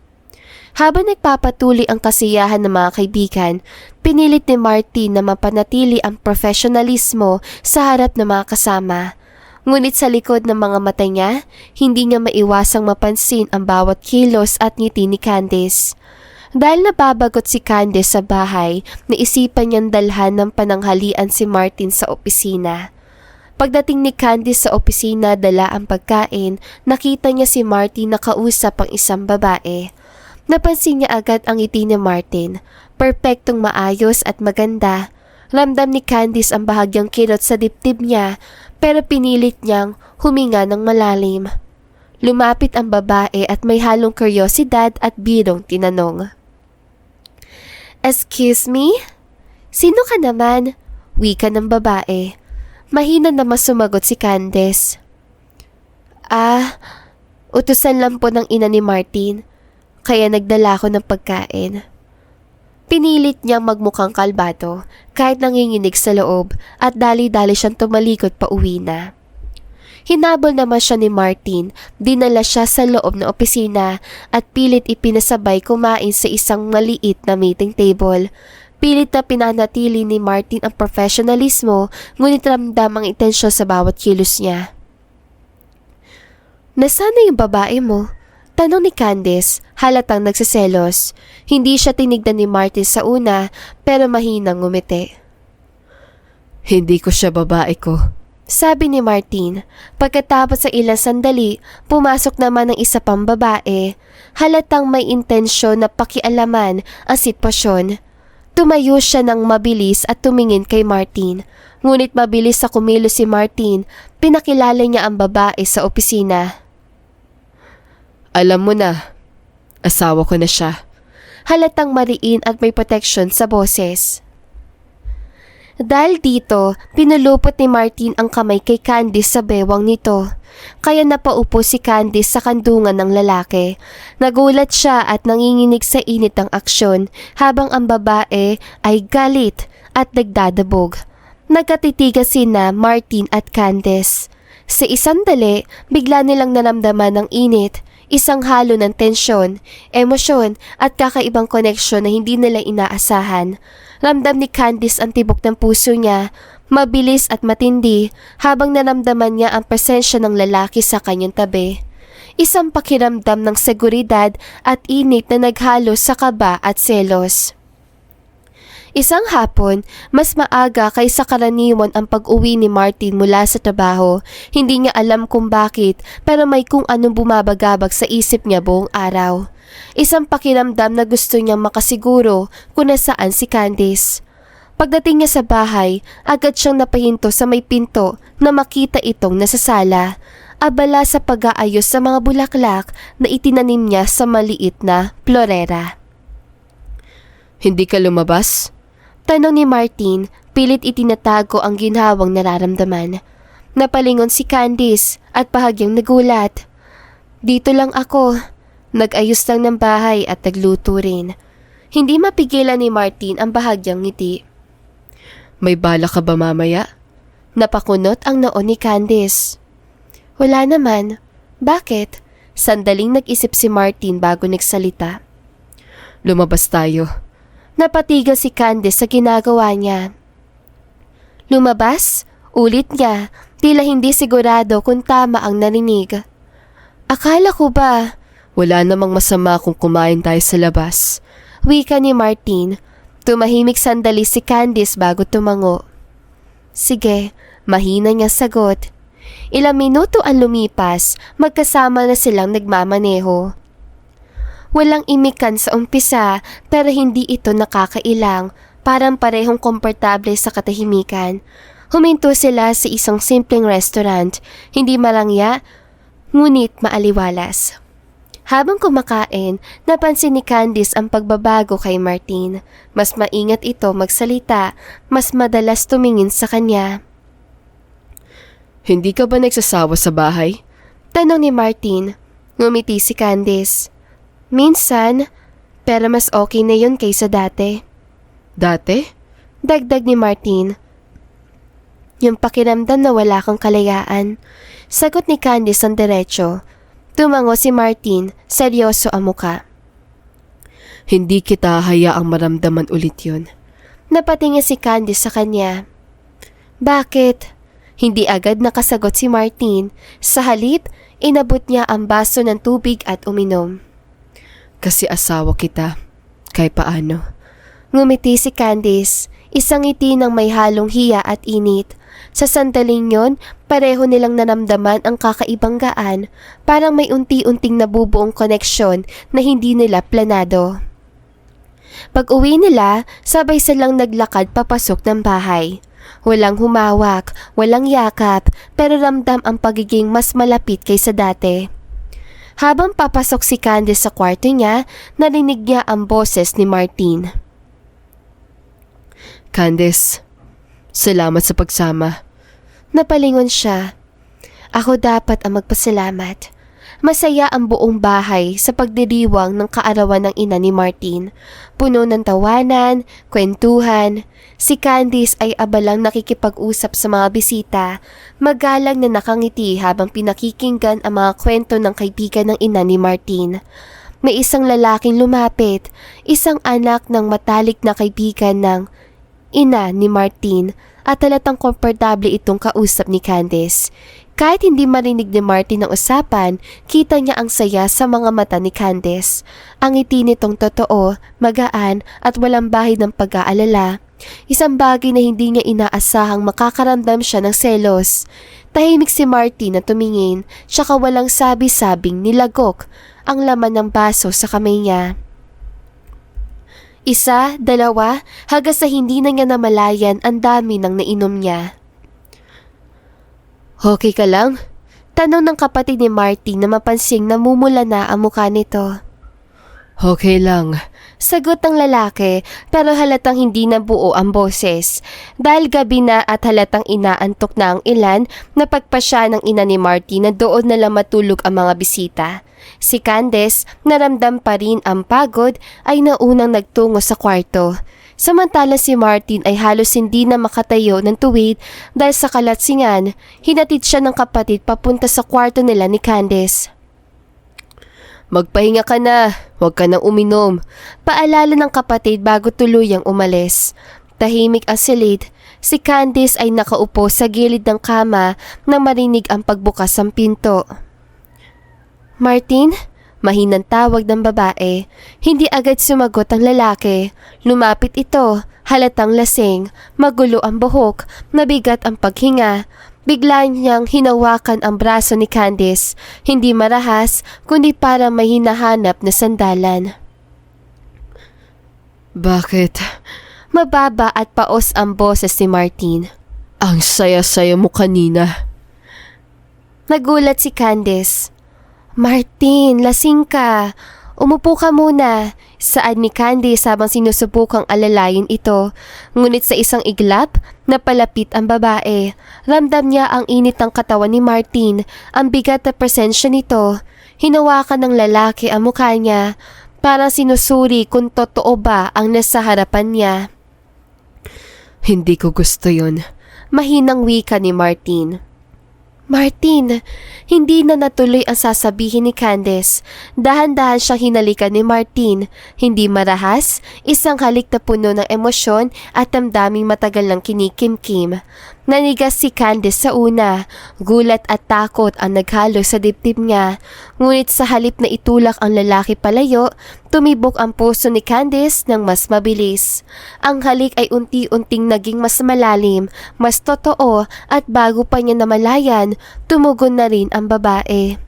Habang nagpapatuloy ang kasiyahan ng mga kaibigan, pinilit ni Martin na mapanatili ang profesionalismo sa harap ng mga kasama. Ngunit sa likod ng mga mata niya, hindi niya maiwasang mapansin ang bawat kilos at ngiti ni Candice. Dahil nababagot si Candice sa bahay, naisipan niyang dalhan ng pananghalian si Martin sa opisina. Pagdating ni Candice sa opisina dala ang pagkain, nakita niya si Martin na kausap ang isang babae. Napansin niya agad ang ngiti ni Martin, perpektong maayos at maganda. Ramdam ni Candice ang bahagyang kirot sa dibdib niya, pero pinilit niyang huminga ng malalim. Lumapit ang babae at may halong kuryosidad at birong tinanong. Excuse me? Sino ka naman? Wika ng babae. Mahina naman sumagot si Candice. Utusan lang po ng ina ni Martin, kaya nagdala ko ng pagkain. Pinilit niyang magmukhang kalbado kahit nanginginig sa loob at dali-dali siyang tumalikod pa uwi na. Hinabol naman siya ni Martin, dinala siya sa loob ng opisina at pilit ipinasabay kumain sa isang maliit na meeting table. Pilit na pinanatili ni Martin ang profesionalismo, ngunit ramdam ang intensyon sa bawat kilos niya. Nasaan na yung babae mo? Tanong ni Candice, halatang nagsiselos. Hindi siya tinignan ni Martin sa una, pero mahinang ngumiti. Hindi ko siya babae ko. Sabi ni Martin. Pagkatapos sa ilang sandali, pumasok naman ang isa pang babae. Halatang may intensyon na pakialaman ang sitwasyon. Tumayo siya ng mabilis at tumingin kay Martin. Ngunit mabilis sa kumilos si Martin, pinakilala niya ang babae sa opisina. Alam mo na, asawa ko na siya. Halatang mariin at may protection sa boses. Dahil dito, pinulupot ni Martin ang kamay kay Candice sa bewang nito. Kaya napaupo si Candice sa kandungan ng lalaki. Nagulat siya at nanginginig sa init ng aksyon habang ang babae ay galit at nagdadabog. Nagkatitigan sina Martin at Candice. Sa isang dali, bigla nilang naramdaman ng init, isang halo ng tensyon, emosyon at kakaibang koneksyon na hindi nila inaasahan. Ramdam ni Candice ang tibok ng puso niya, mabilis at matindi, habang naramdaman niya ang presensya ng lalaki sa kanyang tabi. Isang pakiramdam ng seguridad at init na naghalo sa kaba at selos. Isang hapon, mas maaga kaysa karaniwan ang pag-uwi ni Martin mula sa trabaho. Hindi niya alam kung bakit, pero may kung anong bumabagabag sa isip niya buong araw. Isang pakiramdam na gusto niyang makasiguro kung nasaan si Candice. Pagdating niya sa bahay, agad siyang napahinto sa may pinto na makita itong nasa sala. Abala sa pag-aayos sa mga bulaklak na itinanim niya sa maliit na florera. Hindi ka lumabas? Tanong ni Martin, pilit itinatago ang ginhawang nararamdaman. Napalingon si Candice at bahagyang nagulat. Dito lang ako. Nag-ayos lang ng bahay at nagluto rin. Hindi mapigilan ni Martin ang bahagyang ngiti. May bala ka ba mamaya? Napakunot ang noon ni Candice. Wala naman. Bakit? Sandaling nag-isip si Martin bago nagsalita. Lumabas tayo. Napatigal si Candice sa ginagawa niya. Lumabas? Ulit niya, tila hindi sigurado kung tama ang narinig. Akala ko ba? Wala namang masama kung kumain tayo sa labas. Wika ni Martin. Tumahimik sandali si Candice bago tumango. Sige, mahina niyang sagot. Ilang minuto ang lumipas, magkasama na silang nagmamaneho. Walang imikan sa umpisa pero hindi ito nakakailang, parang parehong komportable sa katahimikan. Huminto sila sa isang simpleng restaurant, hindi malangya, ngunit maaliwalas. Habang kumakain, napansin ni Candice ang pagbabago kay Martin. Mas maingat ito magsalita, mas madalas tumingin sa kanya. Hindi ka ba nagsasawa sa bahay? Tanong ni Martin. Ngumiti si Candice. Minsan, pero mas okay na yun kaysa dati. Dati? Dagdag ni Martin. Yung pakiramdam na wala kang kalayaan. Sagot ni Candice ang diretso. Tumango si Martin, seryoso ang muka. Hindi kita hayaang maramdaman ulit yun. Napatingin si Candice sa kanya. Bakit? Hindi agad nakasagot si Martin. Sa halip, inabot niya ang baso ng tubig at uminom. Kasi asawa kita, kahit paano. Ngumiti si Candice, isang ngiti ng may halong hiya at init. Sa sandaling yon, pareho nilang naramdaman ang kakaibang gaan, parang may unti-unting nabubuong koneksyon na hindi nila planado. Pag-uwi nila, sabay silang naglakad papasok ng bahay. Walang humawak, walang yakap, pero ramdam ang pagiging mas malapit kaysa dati. Habang papasok si Candice sa kwarto niya, narinig niya ang boses ni Martin. Candice, salamat sa pagsama. Napalingon siya. Ako dapat ang magpasalamat. Masaya ang buong bahay sa pagdiriwang ng kaarawan ng ina ni Martin. Puno ng tawanan, kwentuhan. Si Candice ay abalang nakikipag-usap sa mga bisita, magalang na nakangiti habang pinakikinggan ang mga kwento ng kaibigan ng ina ni Martin. May isang lalaking lumapit, isang anak ng matalik na kaibigan ng ina ni Martin at halatang komportable itong kausap ni Candice. Kahit hindi marinig ni Martin ang usapan, kita niya ang saya sa mga mata ni Candice. Ang ngiti nitong totoo, magaan at walang bahid ng pag-aalala. Isang bagay na hindi niya inaasahang makakaramdam siya ng selos. Tahimik si Martin na tumingin, tsaka walang sabi-sabing nilagok ang laman ng baso sa kamay niya. Isa, dalawa, hanggang sa hindi na niya namalayan ang dami ng nainom niya. Okay ka lang? Tanong ng kapatid ni Martin na mapansing namumula na ang mukha nito. Okay lang. Sagot ng lalaki pero halatang hindi na buo ang boses. Dahil gabi na at halatang inaantok na ang ilan, napagpasya ng ina ni Martin na doon na lang matulog ang mga bisita. Si Candice, naramdam pa rin ang pagod, ay naunang nagtungo sa kwarto. Samantala si Martin ay halos hindi na makatayo ng tuwid dahil sa kalatsingan, hinatid siya ng kapatid papunta sa kwarto nila ni Candice. Magpahinga ka na, huwag ka nang uminom. Paalala ng kapatid bago tuluyang umalis. Tahimik ang silid, si Candice ay nakaupo sa gilid ng kama nang marinig ang pagbukas ng pinto. Martin? Mahinang tawag ng babae. Hindi agad sumagot ang lalaki. Lumapit ito, halatang lasing, magulo ang buhok, mabigat ang paghinga. Bigla niyang hinawakan ang braso ni Candice, hindi marahas kundi para may hinahanap na sandalan. Bakit? Mababa at paos ang boses ni Martin. Ang saya-saya mo kanina. Nagulat si Candice. Martin, lasing ka. Umupo ka muna. Saad ni Candice habang sinusubukang alalayin ito. Ngunit sa isang iglap, napalapit ang babae. Ramdam niya ang init ng katawan ni Martin, ang bigat na presensya nito. Hinawakan ng lalaki ang mukha niya. Parang sinusuri kung totoo ba ang nasa harapan niya. Hindi ko gusto yun. Mahinang wika ni Martin. Martin, hindi na natuloy ang sasabihin ni Candice. Dahan-dahan siyang hinalikan ni Martin. Hindi marahas, isang halik na puno ng emosyon at damdaming matagal ng kinikimkim. Nanigas si Candice sa una. Gulat at takot ang naghalo sa dibdib niya. Ngunit sa halip na itulak ang lalaki palayo, tumibok ang puso ni Candice ng mas mabilis. Ang halik ay unti-unting naging mas malalim, mas totoo at bago pa niya namalayan, tumugon na rin ang babae.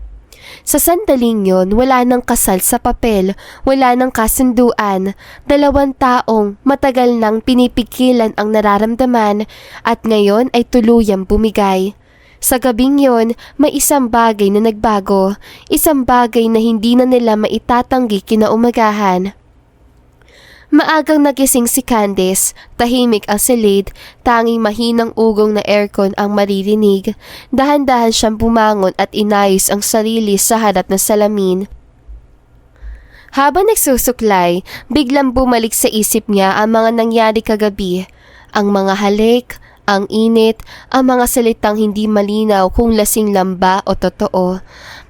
Sa sandaling yon, wala nang kasal sa papel, wala nang kasunduan. 2 taong matagal nang pinipigilan ang nararamdaman at ngayon ay tuluyang bumigay. Sa gabing yon, may isang bagay na nagbago, isang bagay na hindi na nila maitatanggi kinaumagahan. Maagang nagising si Candice, tahimik ang silid, tanging mahinang ugong na aircon ang maririnig. Dahan-dahan siyang bumangon at inayos ang sarili sa harap ng salamin. Habang nagsusuklay, biglang bumalik sa isip niya ang mga nangyari kagabi. Ang mga halik, ang init, ang mga salitang hindi malinaw kung lasing lang ba o totoo.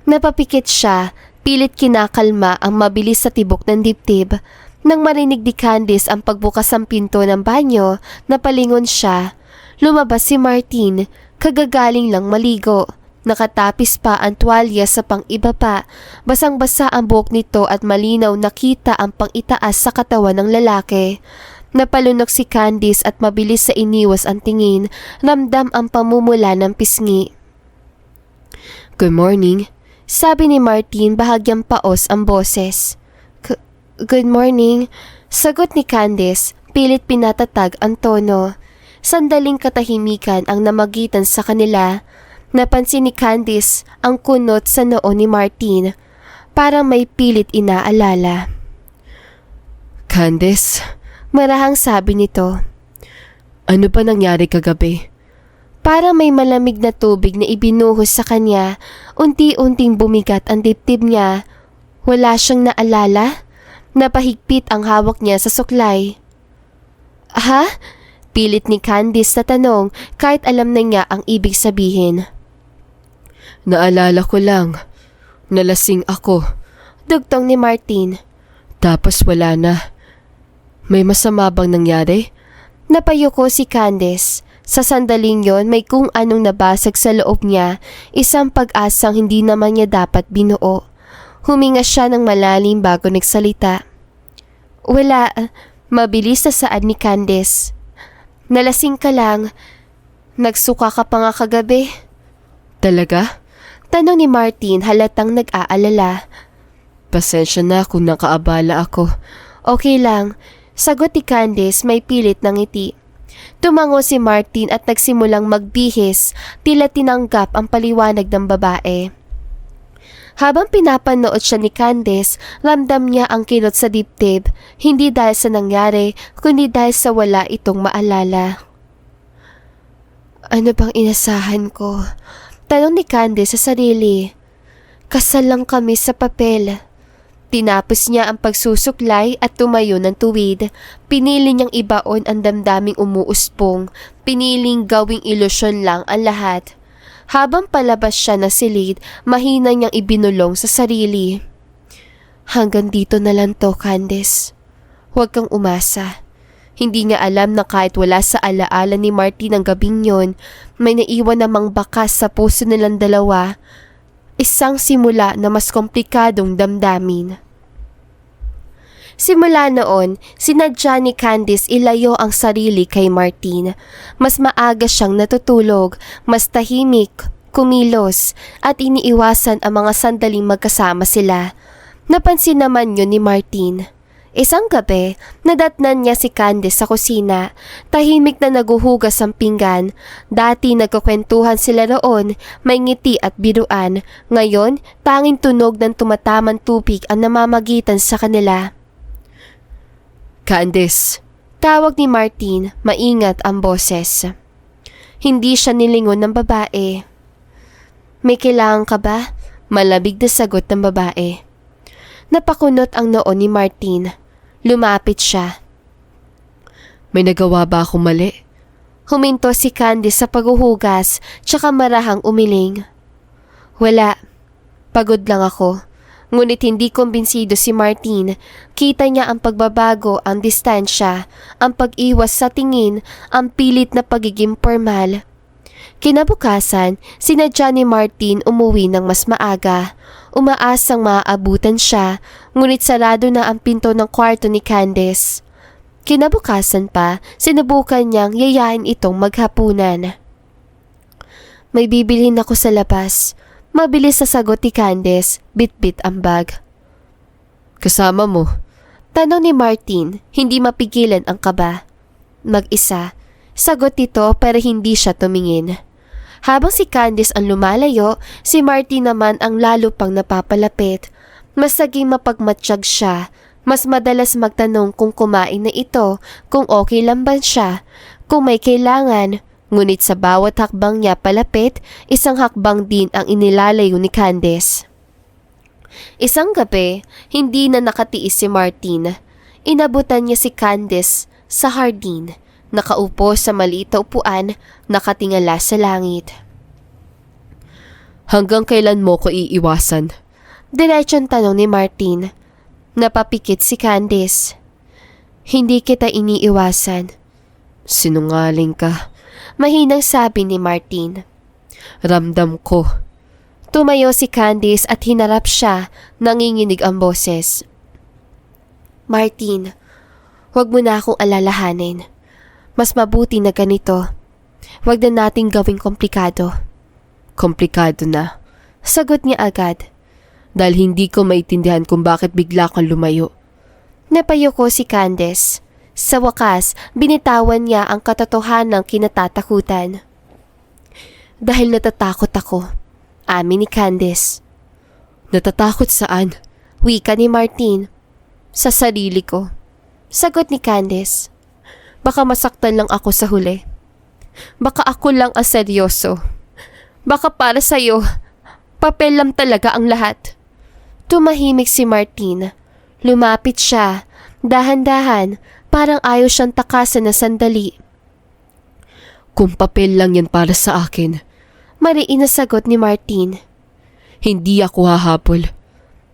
Napapikit siya, pilit kinakalma ang mabilis sa tibok ng dibdib. Nang marinig ni Candice ang pagbukas ng pinto ng banyo, napalingon siya. Lumabas si Martin, kagagaling lang maligo. Nakatapis pa ang tuwalya sa pang-iba pa. Basang-basa ang buhok nito at malinaw nakita ang pang-itaas sa katawan ng lalaki. Napalunok si Candice at mabilis sa iniwas ang tingin, ramdam ang pamumula ng pisngi. Good morning. Sabi ni Martin bahagyang paos ang boses. Good morning. Sagot ni Candice, pilit pinatatag ang tono. Sandaling katahimikan ang namagitan sa kanila. Napansin ni Candice ang kunot sa noo ni Martin. Parang may pilit inaalala. Candice, Marahang sabi nito. ano ba nangyari kagabi? Parang may malamig na tubig na ibinuhos sa kanya. Unti-unting bumigat ang dibdib niya. Wala siyang naalala. Napahigpit ang hawak niya sa suklay. Ha? Pilit ni Candice na tanong kahit alam na niya ang ibig sabihin. Naalala ko lang. Nalasing ako. Dugtong ni Martin. Tapos wala na. May masama bang nangyari? Napayuko si Candice. Sa sandaling yon may kung anong nabasag sa loob niya, isang pag-asang hindi naman niya dapat binuo. Huminga siya ng malalim bago nagsalita. Wala, mabilis na saad ni Candice. Nalasing ka lang. Nagsuka ka pa nga kagabi. Talaga? Tanong ni Martin halatang nag-aalala. Pasensya na kung nakaabala ako. Okay lang. Sagot ni Candice may pilit ng ngiti. Tumango si Martin at nagsimulang magbihis, tila tinanggap ang paliwanag ng babae. Habang pinapanood siya ni Candice, ramdam niya ang kilot sa dibdib, hindi dahil sa nangyari, kundi dahil sa wala itong maalala. Ano bang inasahan ko? Tanong ni Candice sa sarili. Kasal lang kami sa papel. Tinapos niya ang pagsusuklay at tumayo ng tuwid. Pinili niyang ibaon ang damdaming umuuspong. Piniling gawing ilusyon lang ang lahat. Habang palabas siya ng silid, mahina niyang ibinulong sa sarili. Hanggang dito na lang to, Candice. Huwag kang umasa. Hindi niya alam na kahit wala sa alaala ni Martin ang gabing yon, may naiwan namang bakas sa puso nilang dalawa. Isang simula na mas komplikadong damdamin. Simula noon, sinadya ni Candice ilayo ang sarili kay Martin. Mas maaga siyang natutulog, mas tahimik, kumilos, at iniiwasan ang mga sandaling magkasama sila. Napansin naman yun ni Martin. Isang gabi, nadatnan niya si Candice sa kusina. Tahimik na naguhugas ang pinggan. Dati nagkukwentuhan sila roon, may ngiti at biruan. Ngayon, tanging tunog ng tumatamang tubig ang namamagitan sa kanila. Candice, Tawag ni Martin, maingat ang boses. Hindi siya nilingon ng babae. May kailangan ka ba? Malabig na sagot ng babae. Napakunot ang noo ni Martin. Lumapit siya. may nagawa ba akong mali? Huminto si Candice sa paghuhugas, tsaka marahang umiling. Wala. Pagod lang ako. Ngunit hindi kumbinsido si Martin. Kita niya ang pagbabago, ang distansya, ang pag-iwas sa tingin, ang pilit na pagiging formal. Kinabukasan, sinadya ni Martin umuwi ng mas maaga. Umaasang maaabutan siya, ngunit sarado na ang pinto ng kwarto ni Candice. Kinabukasan pa, sinubukan niyang yayain itong maghapunan. May bibilhin ako sa labas. Mabilis sa sagot ni Candice, bit-bit ang bag. Kasama mo? Tanong ni Martin, hindi mapigilan ang kaba. Mag-isa. Sagot nito pero hindi siya tumingin. Habang si Candice ang lumalayo, si Martin naman ang lalo pang napapalapit. Mas naging mapagmatsyag siya. Mas madalas magtanong kung kumain na ito, kung okay lang ba siya, kung may kailangan. Ngunit sa bawat hakbang niya palapit, isang hakbang din ang inilalayo ni Candice. Isang gabi, hindi na nakatiis si Martin. Inabutan niya si Candice sa hardin. Nakaupo sa maliit na upuan, nakatingala sa langit. Hanggang kailan mo ko iiwasan? Diretsong tanong ni Martin. Napapikit si Candice. Hindi kita iniiwasan. Sinungaling ka. Mahinang sabi ni Martin. Ramdam ko. Tumayo si Candice at hinarap siya, nanginginig ang boses. Martin, huwag mo na akong alalahanin. Mas mabuti na ganito. Huwag na nating gawing komplikado. Komplikado na. Sagot niya agad. Dahil hindi ko maintindihan kung bakit bigla kang lumayo. Napayuko si Candice. Sa wakas, binitawan niya ang katotohanang kinatatakutan. Dahil natatakot ako, amin ni Candice. Natatakot saan? Wika ni Martin. Sa sarili ko. Sagot ni Candice. Baka masaktan lang ako sa huli. Baka ako lang ang seryoso. Baka para sa'yo, papel lang talaga ang lahat. Tumahimik si Martin. Lumapit siya, dahan-dahan, parang ayaw siyang takasan na sandali. Kung papel lang yan para sa akin. Mariin na sagot ni Martin. Hindi ako hahabol.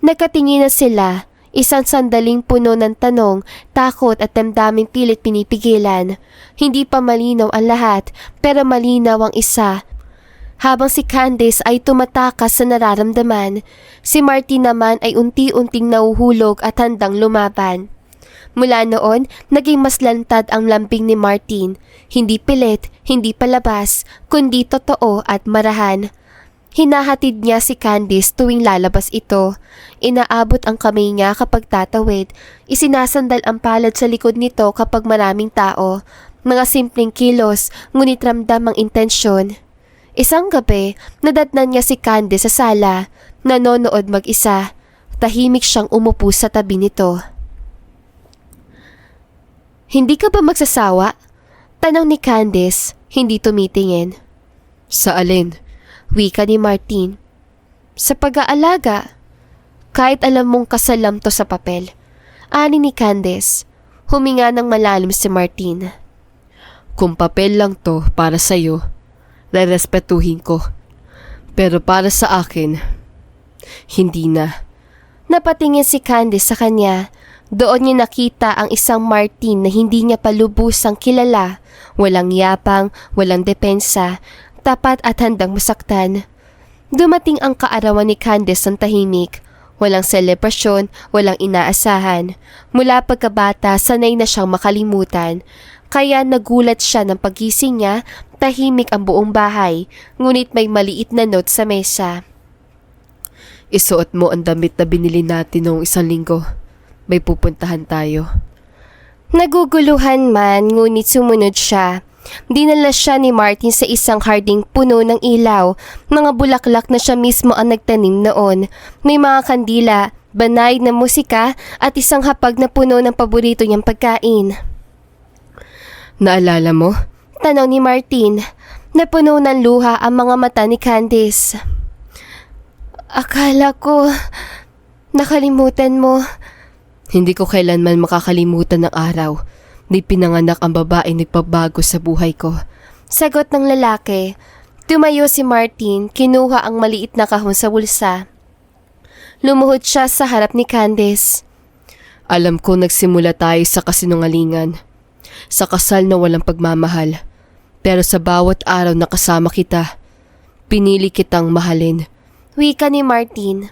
Nagkatingin na sila. Isang sandaling puno ng tanong, takot at damdaming pilit pinipigilan. Hindi pa malinaw ang lahat, pero malinaw ang isa. Habang si Candice ay tumatakas sa nararamdaman, si Martin naman ay unti-unting nahuhulog at handang lumaban. Mula noon, naging mas lantad ang lambing ni Martin. Hindi pilit, hindi palabas, kundi totoo at marahan. Hinahatid niya si Candice tuwing lalabas ito. Inaabot ang kamay niya kapag tatawid. Isinasandal ang palad sa likod nito kapag maraming tao. Mga simpleng kilos, ngunit ramdam ang intensyon. Isang gabi, nadatnan niya si Candice sa sala. Nanonood mag-isa. Tahimik siyang umupo sa tabi nito. Hindi ka ba magsasawa? Tanong ni Candice, hindi tumitingin. Sa alin? Wika ni Martin. Sa pag-aalaga. Kahit alam mong kasalam to sa papel. Ani ni Candice. Huminga ng malalim si Martin. Kung papel lang to para sa'yo, rerespetuhin ko. Pero para sa akin, hindi na. Napatingin si Candice sa kanya. Doon niya nakita ang isang Martin na hindi niya palubusang kilala. Walang yapang, walang depensa, tapat at handang masaktan. Dumating ang kaarawan ni Candice ng tahimik. Walang selebrasyon, walang inaasahan. Mula pagkabata, sanay na siyang makalimutan. Kaya nagulat siya ng pagising niya, tahimik ang buong bahay, ngunit may maliit na note sa mesa. Isuot mo ang damit na binili natin noong 1 linggo. May pupuntahan tayo. Naguguluhan man, ngunit sumunod siya. Dinala siya ni Martin sa isang harding puno ng ilaw. Mga bulaklak na siya mismo ang nagtanim noon. May mga kandila, banay na musika at isang hapag na puno ng paborito niyang pagkain. Naalala mo? Tanong ni Martin. Napuno ng luha ang mga mata ni Candice. Akala ko nakalimutan mo. Hindi ko kailanman makakalimutan ng araw na pinanganak ang babaeng nagpabago sa buhay ko. Sagot ng lalaki. Tumayo si Martin, kinuha ang maliit na kahon sa bulsa. Lumuhod siya sa harap ni Candice. Alam ko nagsimula tayo sa kasinungalingan. Sa kasal na walang pagmamahal. Pero sa bawat araw na kasama kita, pinili kitang mahalin. Wika ni Martin.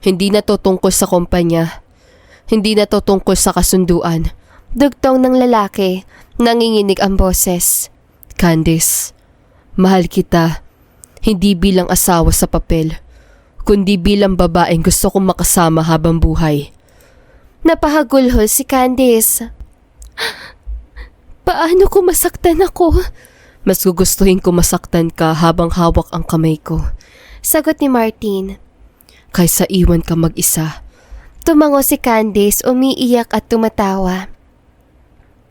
Hindi na to tungkol sa kumpanya. Hindi na to tungkol sa kasunduan. Dugtong ng lalaki, nanginginig ang boses. Candice, mahal kita, hindi bilang asawa sa papel, kundi bilang babaeng gusto kong makasama habang buhay. Napahagulhol si Candice. Paano kung masaktan ako? Mas gugustuhin ko masaktan ka habang hawak ang kamay ko. Sagot ni Martin. Kaysa iwan ka mag-isa. Tumango si Candice, umiiyak at tumatawa.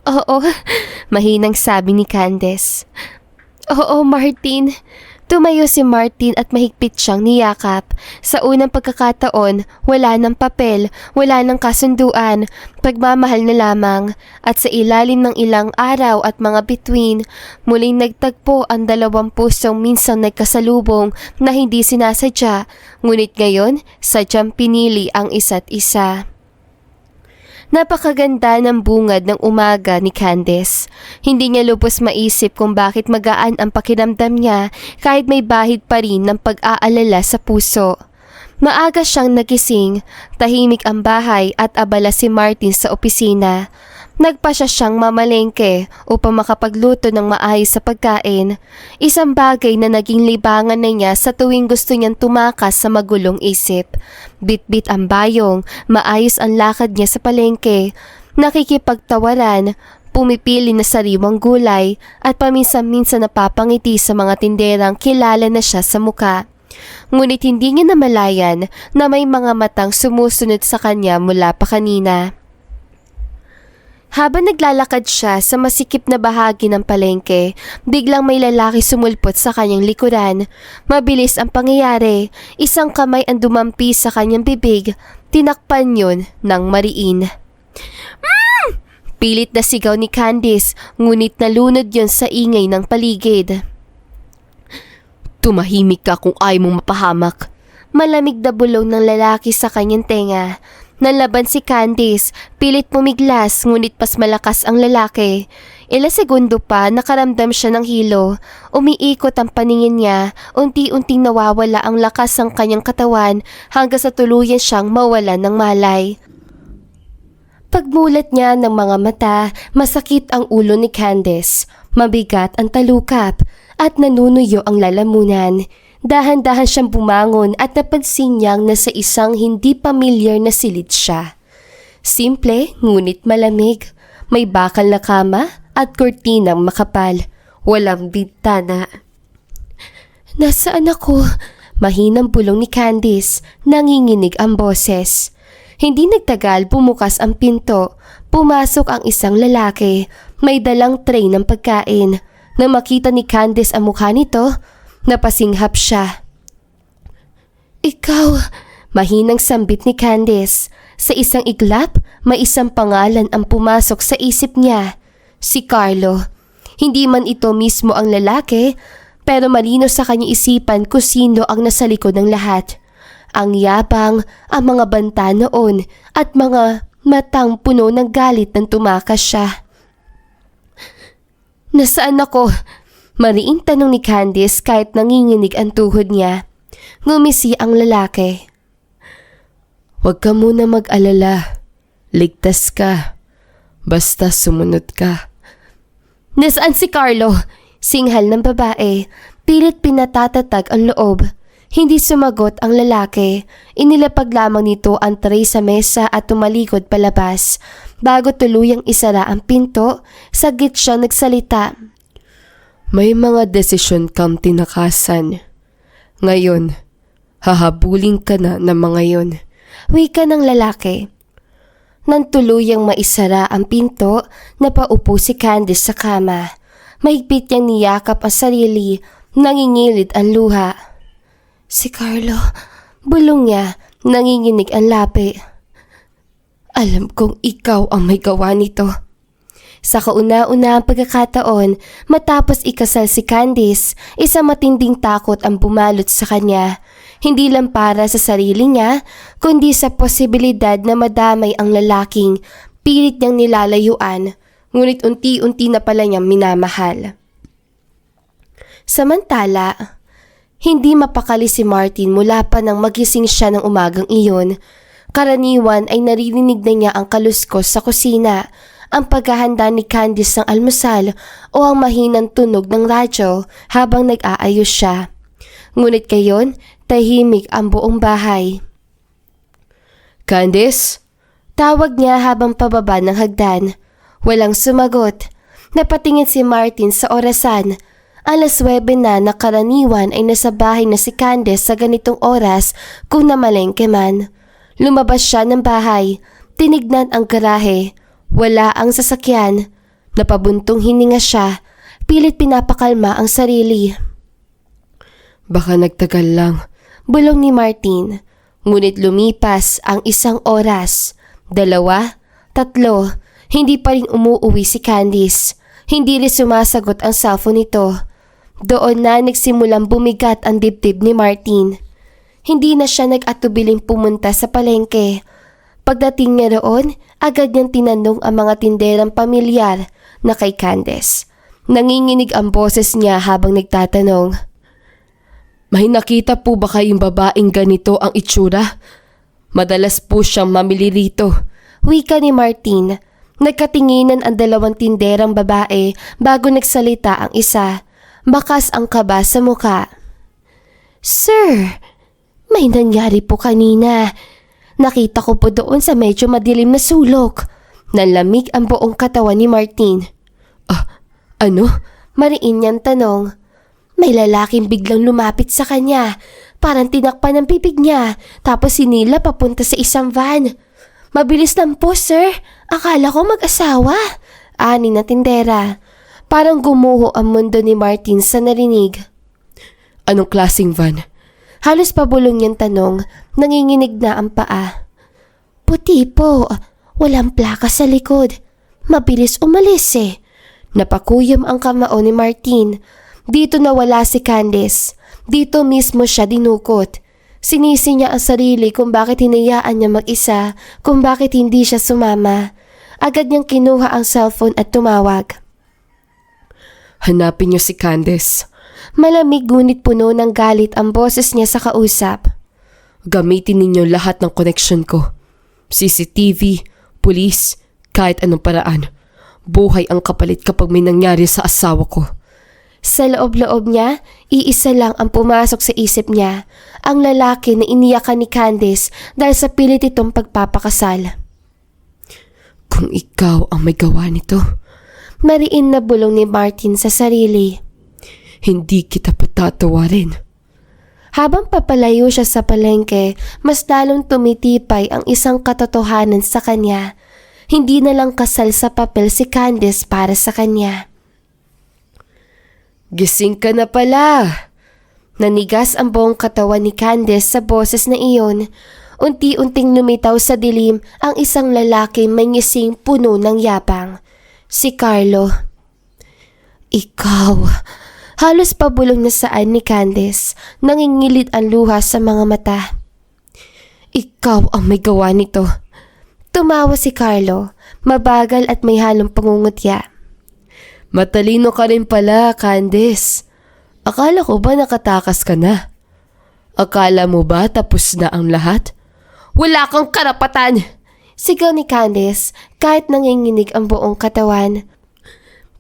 Oo, mahinang sabi ni Candice. Oo, Martin. Tumayo si Martin at mahigpit siyang niyakap. Sa unang pagkakataon, wala ng papel, wala ng kasunduan, pagmamahal na lamang. At sa ilalim ng ilang araw at mga bituin, muling nagtagpo ang dalawang pusong minsang nagkasalubong na hindi sinasadya, ngunit ngayon, sadyang pinili ang isa't isa. Napakaganda ng bungad ng umaga ni Candice. Hindi niya lubos maisip kung bakit magaan ang pakiramdam niya kahit may bahid pa rin ng pag-aalala sa puso. Maaga siyang nagising, tahimik ang bahay at abala si Martin sa opisina. Nagpasya siyang mamalengke upang makapagluto ng maayos sa pagkain. Isang bagay na naging libangan na niya sa tuwing gusto niyang tumakas sa magulong isip. Bit-bit ang bayong, maayos ang lakad niya sa palengke. Nakikipagtawaran, pumipili na sariwang gulay at paminsan-minsan napapangiti sa mga tinderang kilala na siya sa muka. Ngunit hindi niya namalayan na may mga matang sumusunod sa kanya mula pa kanina. Habang naglalakad siya sa masikip na bahagi ng palengke, biglang may lalaki sumulpot sa kanyang likuran. Mabilis ang pangyayari, isang kamay ang dumampi sa kanyang bibig, tinakpan yun ng mariin. Pilit na sigaw ni Candice, ngunit nalunod yun sa ingay ng paligid. Tumahimik ka kung ayaw mong mapahamak. Malamig na bulong ng lalaki sa kanyang tenga. Nalaban si Candice, pilit pumiglas ngunit mas malakas ang lalaki. Ilang segundo pa nakaramdam siya ng hilo. Umiikot ang paningin niya, unti-unting nawawala ang lakas ng kanyang katawan hanggang sa tuluyan siyang mawalan ng malay. Pagmulat niya ng mga mata, masakit ang ulo ni Candice. Mabigat ang talukap at nanunuyo ang lalamunan. Dahan-dahan siyang bumangon at napansin niyang nasa isang hindi pamilyar na silid siya. Simple ngunit malamig. May bakal na kama at kurtinang makapal. Walang bintana. Nasaan ako? Mahinang bulong ni Candice. Nanginginig ang boses. Hindi nagtagal, bumukas ang pinto. Pumasok ang isang lalaki. May dalang tray ng pagkain. Nang makita ni Candice ang mukha nito, napasinghap siya. Ikaw, Mahinang sambit ni Candice. Sa isang iglap, may isang pangalan ang pumasok sa isip niya. Si Carlo. Hindi man ito mismo ang lalaki, pero malino sa kanyang isipan kung sino ang nasa likod ng lahat. Ang yabang, ang mga banta noon at mga matang puno ng galit nang tumakas siya. Nasaan ako? Mariing tanong ni Candice kahit nanginginig ang tuhod niya. Ngumisi ang lalaki. Huwag ka muna mag-alala. Ligtas ka. Basta sumunod ka. Nasaan si Carlo? Singhal ng babae. Pilit pinatatatag ang loob. Hindi sumagot ang lalaki. Inilapag lamang nito ang tray sa mesa at tumalikod palabas. Bago tuluyang isara ang pinto, saglit siya nagsalita. May mga desisyon kang tinakasan. Ngayon, hahabulin ka na ng mga yon. Wika ng lalaki. Nang tuluyang maisara ang pinto, napaupo si Candice sa kama. Mahigpit niyang niyakap ang sarili, nangingilid ang luha. Si Carlo, bulong niya, nanginginig ang labi. Alam kong ikaw ang may gawa nito. Sa kauna-una ang pagkakataon, matapos ikasal si Candice, isang matinding takot ang bumalot sa kanya. Hindi lang para sa sarili niya, kundi sa posibilidad na madamay ang lalaking pilit niyang nilalayuan, ngunit unti-unti na pala niyang minamahal. Samantala, hindi mapakali si Martin mula pa nang magising siya ng umagang iyon. Karaniwan ay naririnig na niya ang kaluskos sa kusina, ang paghahanda ni Candice ng almusal o ang mahinang tunog ng radyo habang nag-aayos siya. Ngunit gayon, tahimik ang buong bahay. Candice? Tawag niya habang pababa ng hagdan. Walang sumagot. Napatingin si Martin sa orasan. Alas 9 na karaniwan ay nasa bahay na si Candice sa ganitong oras kung namalengke man. Lumabas siya ng bahay. Tinignan ang garahe. Wala ang sasakyan. Napabuntong hininga siya. Pilit pinapakalma ang sarili. Baka nagtagal lang. Bulong ni Martin. Ngunit lumipas ang 1 oras. 2, 3. Hindi pa rin umuuwi si Candice. Hindi rin sumasagot ang cellphone nito. Doon na nagsimulang bumigat ang dibdib ni Martin. Hindi na siya nag-atubiling pumunta sa palengke. Pagdating niya roon, agad niyang tinanong ang mga tinderang pamilyar na kay Candice. Nanginginig ang boses niya habang nagtatanong. May nakita po ba kayong babaeng ganito ang itsura? Madalas po siyang mamili rito. Wika ni Martin. Nagkatinginan ang 2 tinderang babae bago nagsalita ang isa. Bakas ang kaba sa muka. Sir, may nangyari po kanina. Nakita ko po doon sa medyo madilim na sulok. Nalamig ang buong katawan ni Martin. Ano? Mariin niyang tanong. May lalaking biglang lumapit sa kanya. Parang tinakpan ang bibig niya. Tapos sinila papunta sa isang van. Mabilis lang po, sir. Akala ko mag-asawa. Ani na tindera. Parang gumuho ang mundo ni Martin sa narinig. Anong klaseng van? Halos pabulong niyang tanong. Nanginginig na ang paa. Puti po. Walang plaka sa likod. Mabilis umalis eh. Napakuyom ang kamao ni Martin. Dito nawala si Candice. Dito mismo siya dinukot. Sinisi niya ang sarili kung bakit hinayaan niya mag-isa, kung bakit hindi siya sumama. Agad niyang kinuha ang cellphone at tumawag. Hanapin niyo si Candice. Malamig ngunit puno ng galit ang boses niya sa kausap. Gamitin ninyo lahat ng connection ko. CCTV, pulis, kahit anong paraan. Buhay ang kapalit kapag may nangyari sa asawa ko. Sa loob-loob niya, iisa lang ang pumasok sa isip niya, ang lalaki na iniyakan ni Candice dahil sa pilit itong pagpapakasal. Kung ikaw ang may gawa nito, mariin na bulong ni Martin sa sarili. Hindi kita patatawarin. Habang papalayo siya sa palengke, mas lalong tumitipay ang isang katotohanan sa kanya. Hindi na lang kasal sa papel si Candice para sa kanya. Gising ka na pala. Nanigas ang buong katawan ni Candice sa boses na iyon. Unti-unting lumitaw sa dilim ang isang lalaki may ngising puno ng yapang. Si Carlo. Ikaw. Halos pabulong na saan ni Candice, nangingilid ang luha sa mga mata. Ikaw ang may gawa nito. Tumawa si Carlo, mabagal at may halong pangungutya. Matalino ka rin pala, Candice. Akala ko ba nakatakas ka na? Akala mo ba tapos na ang lahat? Wala kang karapatan! Sigaw ni Candice kahit nanginginig ang buong katawan.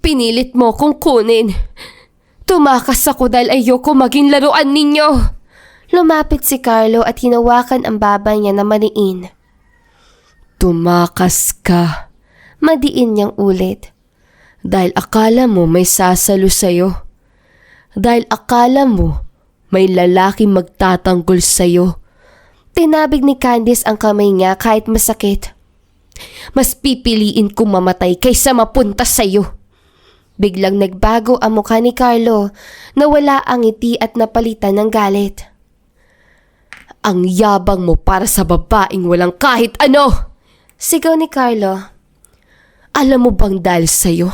Pinilit mo kong kunin. Tumakas ako dahil ayoko maging laruan ninyo. Lumapit si Carlo at hinawakan ang baba niya na maniin. Tumakas ka. Madiin niyang ulit. Dahil akala mo may sasalo sa'yo. Dahil akala mo may lalaki magtatanggol sa'yo. Tinabig ni Candice ang kamay niya kahit masakit. Mas pipiliin kong mamatay kaysa mapunta sa'yo. Biglang nagbago ang mukha ni Carlo, nawala ang ngiti at napalitan ng galit. Ang yabang mo para sa babaeng walang kahit ano! Sigaw ni Carlo. Alam mo bang dahil sa'yo,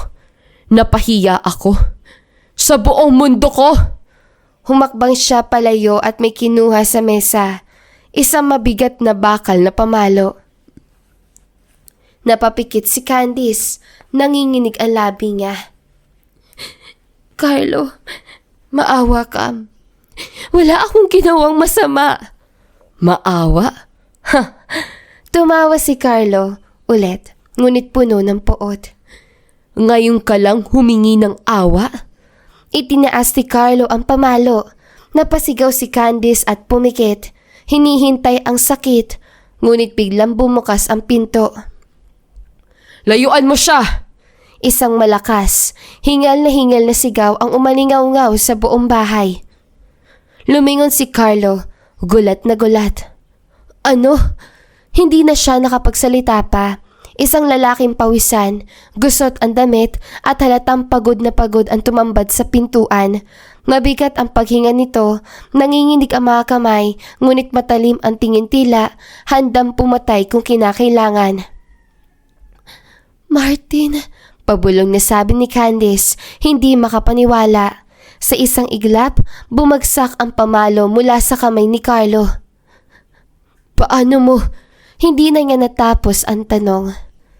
napahiya ako sa buong mundo ko? Humakbang siya palayo at may kinuha sa mesa, isang mabigat na bakal na pamalo. Napapikit si Candice, nanginginig ang labi niya. Carlo, maawa ka. Wala akong ginawang masama. Maawa? Ha! Tumawa si Carlo ulit, ngunit puno ng poot. Ngayon ka lang humingi ng awa? Itinaas ni Carlo ang pamalo. Napasigaw si Candice at pumikit. Hinihintay ang sakit, ngunit biglang bumukas ang pinto. Layuan mo siya! Isang malakas, hingal na sigaw ang umalingaw-ngaw sa buong bahay. Lumingon si Carlo, gulat na gulat. Ano? Hindi na siya nakapagsalita pa. Isang lalaking pawisan, gusot ang damit at halatang pagod na pagod ang tumambad sa pintuan. Mabigat ang paghinga nito, nanginginig ang mga kamay, ngunit matalim ang tingin tila, handang pumatay kung kinakailangan. Martin, pabulong na sabi ni Candice, hindi makapaniwala. Sa isang iglap, bumagsak ang pamalo mula sa kamay ni Carlo. Paano mo? Hindi na niya natapos ang tanong.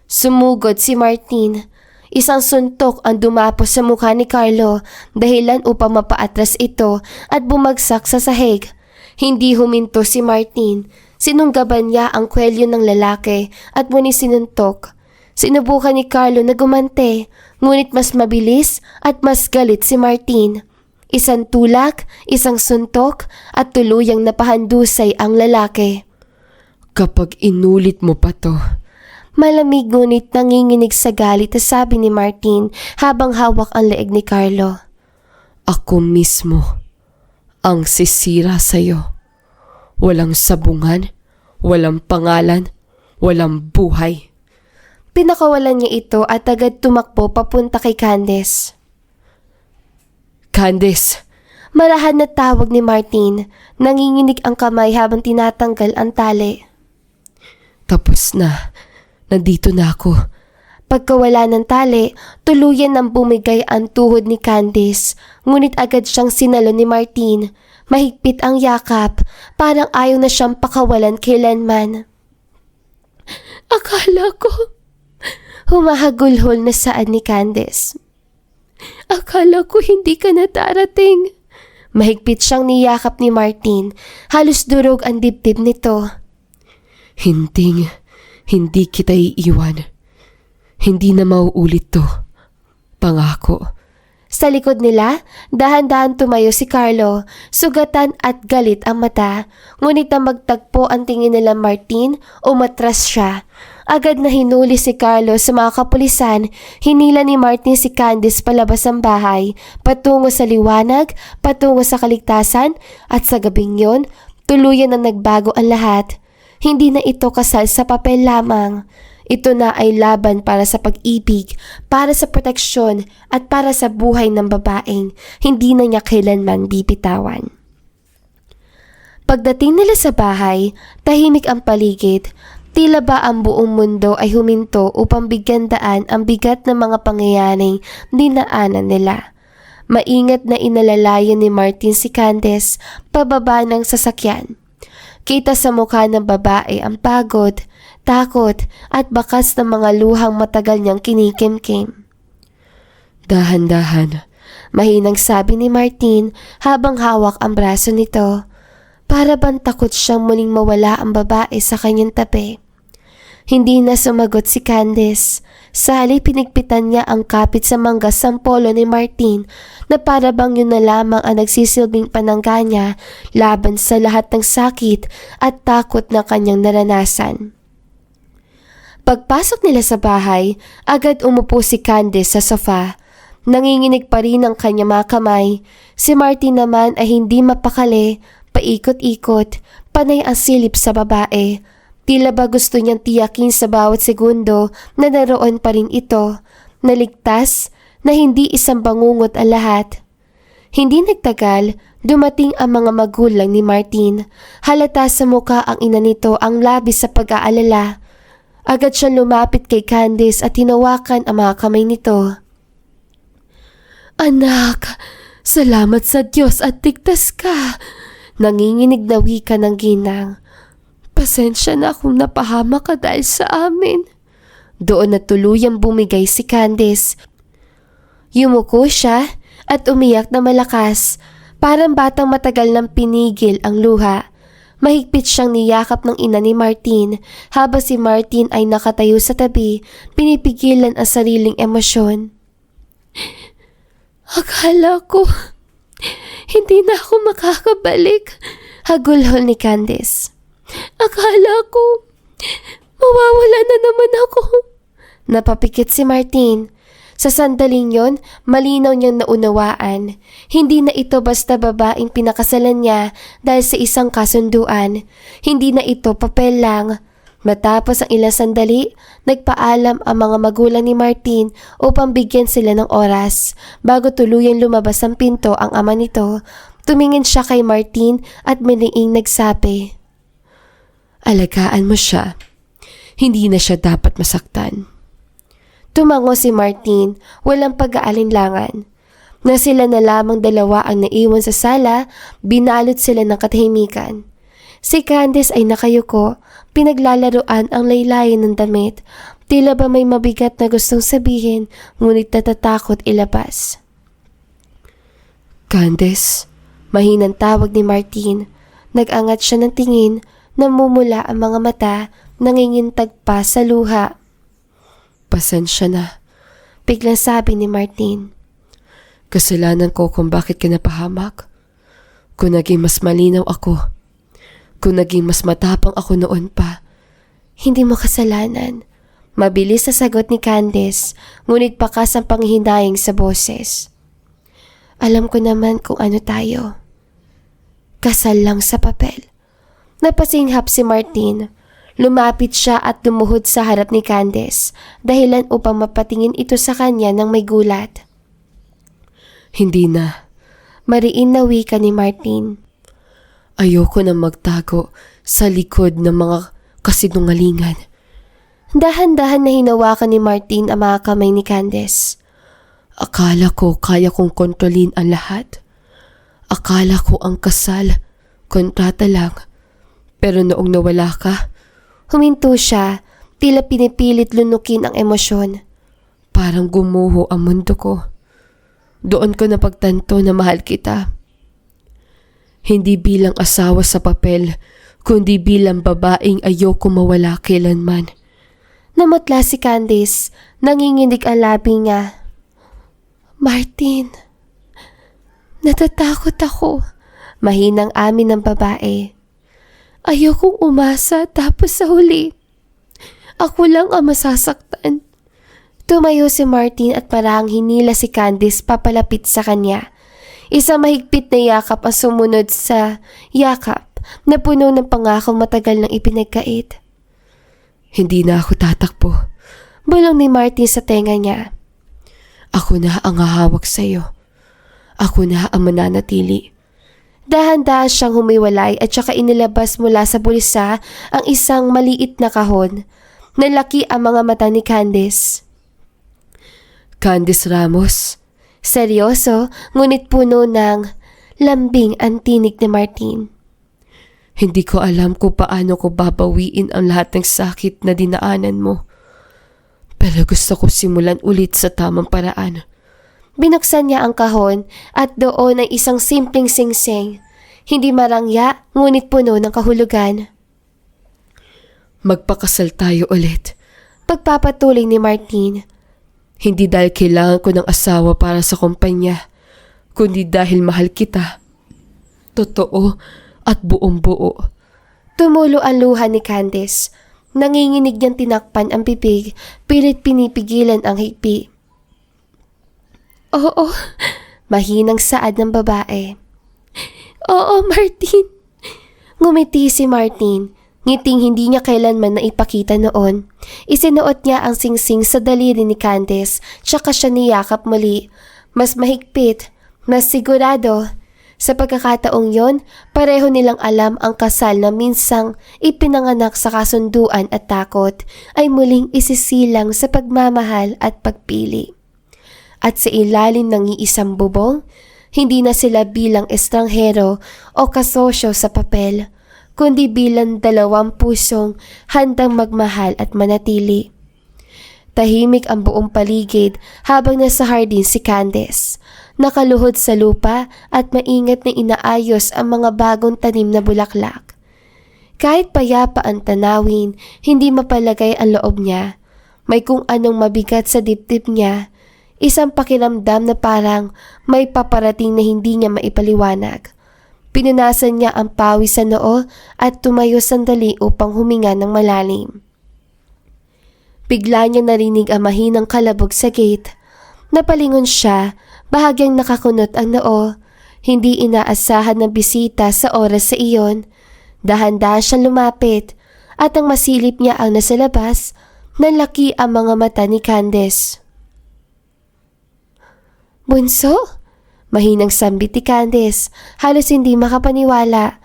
Sumugod si Martin. Isang suntok ang dumapos sa mukha ni Carlo, dahilan upang mapaatras ito at bumagsak sa sahig. Hindi huminto si Martin. Sinunggaban niya ang kwelyo ng lalaki at muli sinuntok. Sinubukan ni Carlo na gumante, ngunit mas mabilis at mas galit si Martin. Isang tulak, isang suntok at tuluyang napahandusay ang lalaki. Kapag inulit mo pa to. Malamig ngunit nanginginig sa galit na sabi ni Martin habang hawak ang leeg ni Carlo. Ako mismo ang sisira sa'yo. Walang sabungan, walang pangalan, walang buhay. Pinakawalan niya ito at agad tumakbo papunta kay Candice. Candice! Marahan na tawag ni Martin. Nanginginig ang kamay habang tinatanggal ang tali. Tapos na. Nandito na ako. Pagkawala ng tali, tuluyan nang bumigay ang tuhod ni Candice. Ngunit agad siyang sinalo ni Martin. Mahigpit ang yakap. Parang ayaw na siyang pakawalan kailanman. Akala ko... Humahagulhol na saan ni Candice. Akala ko hindi ka na darating. Mahigpit siyang niyakap ni Martin. Halos durog ang dibdib nito. Hindi kita iiwan. Hindi na mauulit to. Pangako. Sa likod nila, dahan-dahan tumayo si Carlo. Sugatan at galit ang mata. Ngunit na magtagpo ang tingin nila Martin, umatras siya. Agad na hinuli si Carlo sa mga kapulisan. Hinila ni Martin si Candice palabas ng bahay, patungo sa liwanag, patungo sa kaligtasan, at sa gabing yon, tuluyan na nagbago ang lahat. Hindi na ito kasal sa papel lamang. Ito na ay laban para sa pag-ibig, para sa proteksyon at para sa buhay ng babaeng hindi na niya kailanman bibitawan. Pagdating nila sa bahay, tahimik ang paligid. Tila ba ang buong mundo ay huminto upang bigyan daan ang bigat ng mga pangyayaring dinaanan nila. Maingat na inalalayan ni Martin si Candace pababa ng sasakyan. Kita sa mukha ng babae ang pagod, takot at bakas ng mga luhang matagal niyang kinikimkim. Dahan-dahan. Mahinang sabi ni Martin habang hawak ang braso nito. Para bang takot siyang muling mawala ang babae sa kanyang tabi. Hindi na sumagot si Candace. Sa halip pinigpitan niya ang kapit sa manggas sampolo ni Martin na para bang yun na lamang ang nagsisilbing panangga niya laban sa lahat ng sakit at takot na kanyang naranasan. Pagpasok nila sa bahay, agad umupo si Candace sa sofa. Nanginginig pa rin ang kanyang mga kamay. Si Martin naman ay hindi mapakali, paikot-ikot, panay ang silip sa babae. Tila ba gusto niyang tiyakin sa bawat segundo na naroon pa rin ito, naligtas, na hindi isang bangungot ang lahat. Hindi nagtagal, dumating ang mga magulang ni Martin. Halata sa muka ang ina nito ang labis sa pag-aalala. Agad siyang lumapit kay Candace at hinawakan ang mga kamay nito. Anak, salamat sa Diyos at tigtas ka. Nanginginig na wika ng ginang. Pasensya na kung napahama ka dahil sa amin. Doon na tuluyang bumigay si Candace. Yumuko siya at umiyak na malakas. Parang batang matagal nang pinigil ang luha. Mahigpit siyang niyakap ng ina ni Martin habang si Martin ay nakatayo sa tabi, pinipigilan ang sariling emosyon. Akala ko hindi na ako makakabalik, hagulhol ni Candace. Akala ko mawawala na naman ako. Napapikit si Martin. Sa sandaling yon, malinaw niyang naunawaan. Hindi na ito basta babaeng pinakasalan niya dahil sa isang kasunduan. Hindi na ito papel lang. Matapos ang ilang sandali, nagpaalam ang mga magulang ni Martin upang bigyan sila ng oras. Bago tuluyang lumabas ang pinto ang ama nito, tumingin siya kay Martin at maliing nagsabi, "Alagaan mo siya. Hindi na siya dapat masaktan." Tumango si Martin, walang pag-aalinlangan. Na sila na lamang dalawa ang naiwan sa sala, binalot sila ng katahimikan. Si Candace ay nakayuko, pinaglalaroan ang laylayan ng damit. Tila ba may mabigat na gustong sabihin, ngunit natatakot ilabas. Candace, mahinang tawag ni Martin. Nag-angat siya ng tingin, namumula ang mga mata, nangingintag pa sa luha. Pasensya na, biglang sabi ni Martin. Kasalanan ko kung bakit ka napahamak. Kung naging mas malinaw ako. Kung naging mas matapang ako noon pa. Hindi mo kasalanan. Mabilis na sagot ni Candace, ngunit bakas ang panghihinayang sa boses. Alam ko naman kung ano tayo. Kasal lang sa papel. Napasinghap si Martin. Lumapit siya at lumuhod sa harap ni Candace, dahilan upang mapatingin ito sa kanya ng may gulat. Hindi na. Mariin na wika ni Martin. Ayoko na magtago sa likod ng mga kasinungalingan. Dahan-dahan na hinawakan ni Martin ang mga kamay ni Candace. Akala ko kaya kong kontrolin ang lahat. Akala ko ang kasal, kontrata lang. Pero noong nawala ka, huminto siya, tila pinipilit lunukin ang emosyon. Parang gumuho ang mundo ko. Doon ko napagtanto na mahal kita. Hindi bilang asawa sa papel, kundi bilang babaeng ayoko mawala kailanman. Namutla si Candace, nanginginig ang labi niya. Martin, natatakot ako, mahinang amin ng babae. Ayokong umasa tapos sa huli. Ako lang ang masasaktan. Tumayo si Martin at parang hinila si Candace papalapit sa kanya. Isang mahigpit na yakap ang sumunod sa yakap na puno ng pangakong matagal nang ipinagkait. Hindi na ako tatakbo, bulong ni Martin sa tenga niya. Ako na ang hahawak sa iyo. Ako na ang mananatili. Dahan-dahan siyang humiwalay at saka inilabas mula sa bulsa ang isang maliit na kahon. Nalaki ang mga mata ni Candice. Candice Ramos, Seryoso, ngunit puno ng lambing ang tinig ni Martin. hindi ko alam kung paano ko babawiin ang lahat ng sakit na dinaanan mo. Pero gusto ko simulan ulit sa tamang paraan. Binuksan niya ang kahon at doon ay isang simpleng singsing. Hindi marangya, ngunit puno ng kahulugan. Magpakasal tayo ulit. Pagpapatuloy ni Martin. Hindi dahil kailangan ko ng asawa para sa kumpanya, kundi dahil mahal kita. Totoo at buong-buo. Tumulo ang luha ni Candice. Nanginginig niyang tinakpan ang bibig, pilit pinipigilan ang higpi. Oo, mahinang saad ng babae. Oo, Martin. Ngumiti si Martin. Ngiting hindi niya kailanman naipakita noon. Isinuot niya ang singsing sa daliri ni Candice, tsaka siya niyakap muli. Mas mahigpit, mas sigurado. Sa pagkakataong yon, pareho nilang alam ang kasal na minsang ipinanganak sa kasunduan at takot ay muling isisilang sa pagmamahal at pagpili. At sa ilalim ng iisang bubong, hindi na sila bilang estranghero o kasosyo sa papel, kundi bilang dalawang pusong handang magmahal at manatili. Tahimik ang buong paligid habang nasa hardin si Candice. Nakaluhod sa lupa at maingat na inaayos ang mga bagong tanim na bulaklak. Kahit payapa ang tanawin, hindi mapalagay ang loob niya. May kung anong mabigat sa dibdib niya, isang pakiramdam na parang may paparating na hindi niya maipaliwanag. Pinunasan niya ang pawis sa noo at tumayo sandali upang huminga ng malalim. Bigla niya narinig ang mahinang kalabog sa gate. Napalingon siya, bahagyang nakakunot ang noo. Hindi inaasahan ng bisita sa oras sa iyon. Dahan-dahan siyang lumapit at ang masilip niya ang nasa labas, nalaki ang mga mata ni Candice. Bunso? Mahinang sambit ni Candice, halos hindi makapaniwala.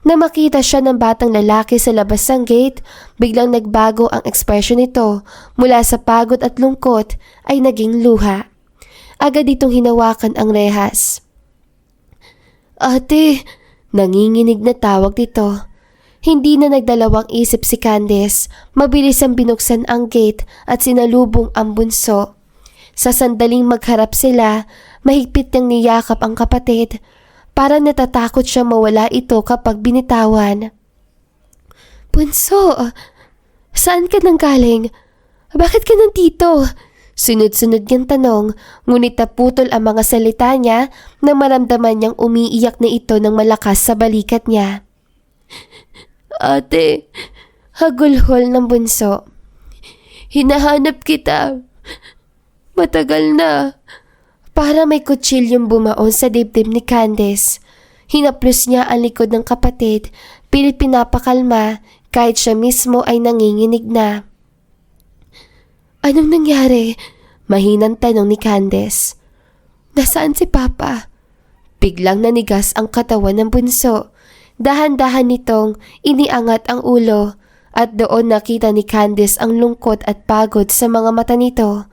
Na makita siya ng batang lalaki sa labas ng gate, biglang nagbago ang ekspresyon nito. Mula sa pagod at lungkot ay naging luha. Agad itong hinawakan ang rehas. Ate, nanginginig na tawag dito. Hindi na nagdalawang isip si Candice. Mabilis ang binuksan ang gate at sinalubong ang bunso. Sa sandaling magharap sila, mahigpit niyang niyakap ang kapatid. Para natatakot siya mawala ito kapag binitawan. Bunso, saan ka nang galing? Bakit ka nandito? Sunod-sunod niyang tanong, ngunit naputol ang mga salita niya nang maramdaman niyang umiiyak na ito ng malakas sa balikat niya. Ate, hagulhol ng bunso. Hinahanap kita. Matagal na. Para may kutsilyong bumaon sa dibdib ni Candice. Hinaplos niya ang likod ng kapatid, pilit pinapakalma kahit siya mismo ay nanginginig na. Anong nangyari? Mahinang tanong ni Candice. Nasaan si Papa? Biglang nanigas ang katawan ng bunso. Dahan-dahan nitong iniangat ang ulo at doon nakita ni Candice ang lungkot at pagod sa mga mata nito.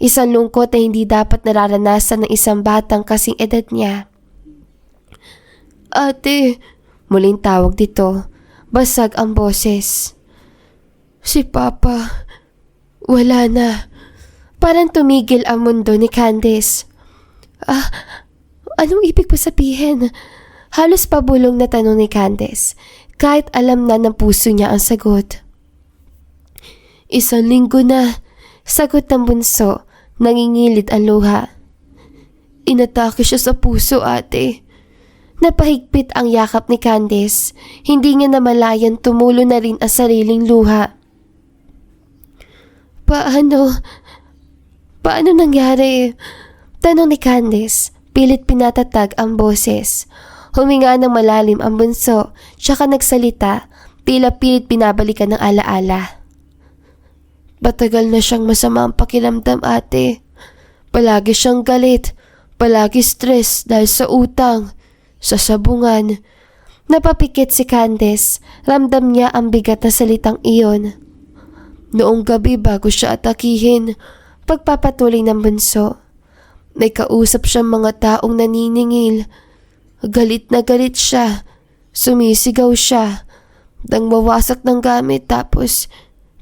Isang lungkot na hindi dapat nararanasan ng isang batang kasing edad niya. Ate, muling tawag dito. Basag ang boses. Si Papa, wala na. Parang tumigil ang mundo ni Candice. Anong ibig mo sabihin? Halos pabulong na tanong ni Candice, kahit alam na ng puso niya ang sagot. 1 linggo na, sagot ng bunso. Nangingilid ang luha. Inatake siya sa puso, ate. Napahigpit ang yakap ni Candice. Hindi niya namalayan tumulo na rin ang sariling luha. Paano nangyari? Tanong ni Candice. Pilit pinatatag ang boses. Huminga ng malalim ang bunso, tsaka nagsalita, tila pilit binabalikan ng alaala. Patagal na siyang masama ang pakiramdam, ate. Palagi siyang galit, palagi stress dahil sa utang. Sa sabungan. Napapikit si Candice. Ramdam niya ang bigat na salitang iyon. Noong gabi bago siya atakihin, pagpapatuloy ng bunso. May kausap siyang mga taong naniningil. Galit na galit siya. Sumisigaw siya. Nang mawasak ng gamit tapos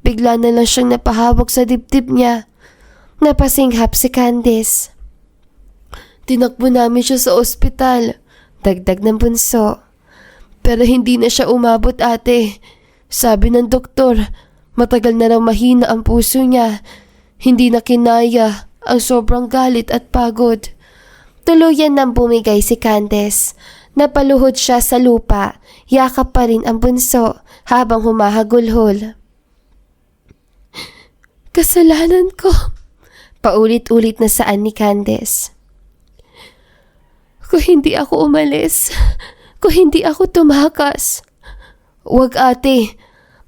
bigla na lang siyang napahawak sa dibdib niya. Napasinghap si Candice. Tinakbo namin siya sa ospital. Dagdag ng bunso. Pero hindi na siya umabot, ate. Sabi ng doktor, matagal na raw mahina ang puso niya. Hindi na kinaya ang sobrang galit at pagod. Tuluyan nang bumigay si Candice. Napaluhod siya sa lupa. Yakap pa rin ang bunso habang humahagulhol. Kasalanan ko. Paulit-ulit na saan ni Candice. Kung hindi ako umalis, kung hindi ako tumakas. Wag, ate.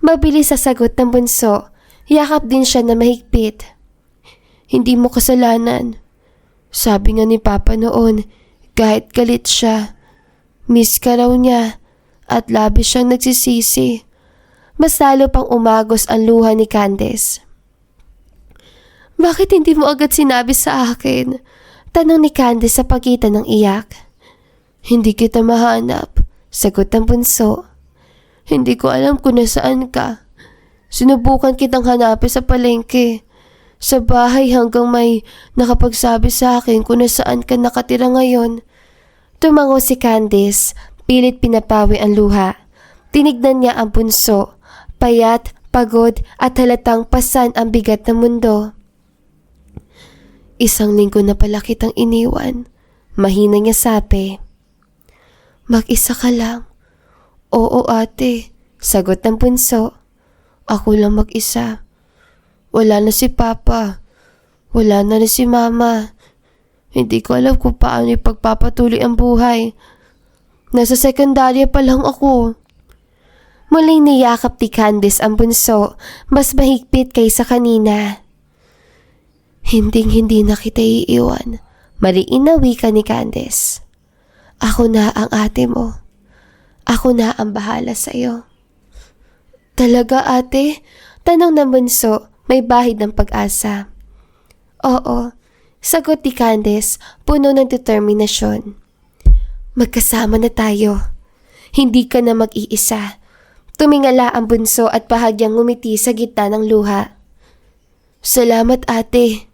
Mabilis sa sagot ng bunso. Yakap din siya na mahigpit. Hindi mo kasalanan. Sabi nga ni Papa noon, kahit galit siya, miss ka raw niya at labis siyang nagsisisi. Mas lalo pang umagos ang luha ni Candice. Bakit hindi mo agad sinabi sa akin? Tanong ni Candice sa pagitan ng iyak. Hindi kita mahanap, sagot ng bunso. Hindi ko alam kung nasaan ka. Sinubukan kitang hanapin sa palengke, sa bahay hanggang may nakapagsabi sa akin kung nasaan ka nakatira ngayon. Tumango si Candice, pilit pinapawi ang luha. Tinignan niya ang bunso, payat, pagod at halatang pasan ang bigat ng mundo. 1 linggo na pala kitang iniwan. Mahina niya sabi. Mag-isa ka lang. Oo, ate, sagot ng bunso. Ako lang mag-isa. Wala na si Papa. Wala na rin si Mama. Hindi ko alam kung paano ipagpapatuloy ang buhay. Nasa sekundarya pa lang ako. Muling niyakap ni Candice ang bunso, mas mahigpit kaysa kanina. Hindi na kita iiwan. Mariin na wika ni Candice. Ako na ang ate mo. Ako na ang bahala sa iyo. Talaga, ate? Tanong ng bunso, may bahid ng pag-asa. Oo, sagot ni Candice, puno ng determinasyon. Magkasama na tayo. Hindi ka na mag-iisa. Tumingala ang bunso at bahagyang ngumiti sa gitna ng luha. Salamat, ate.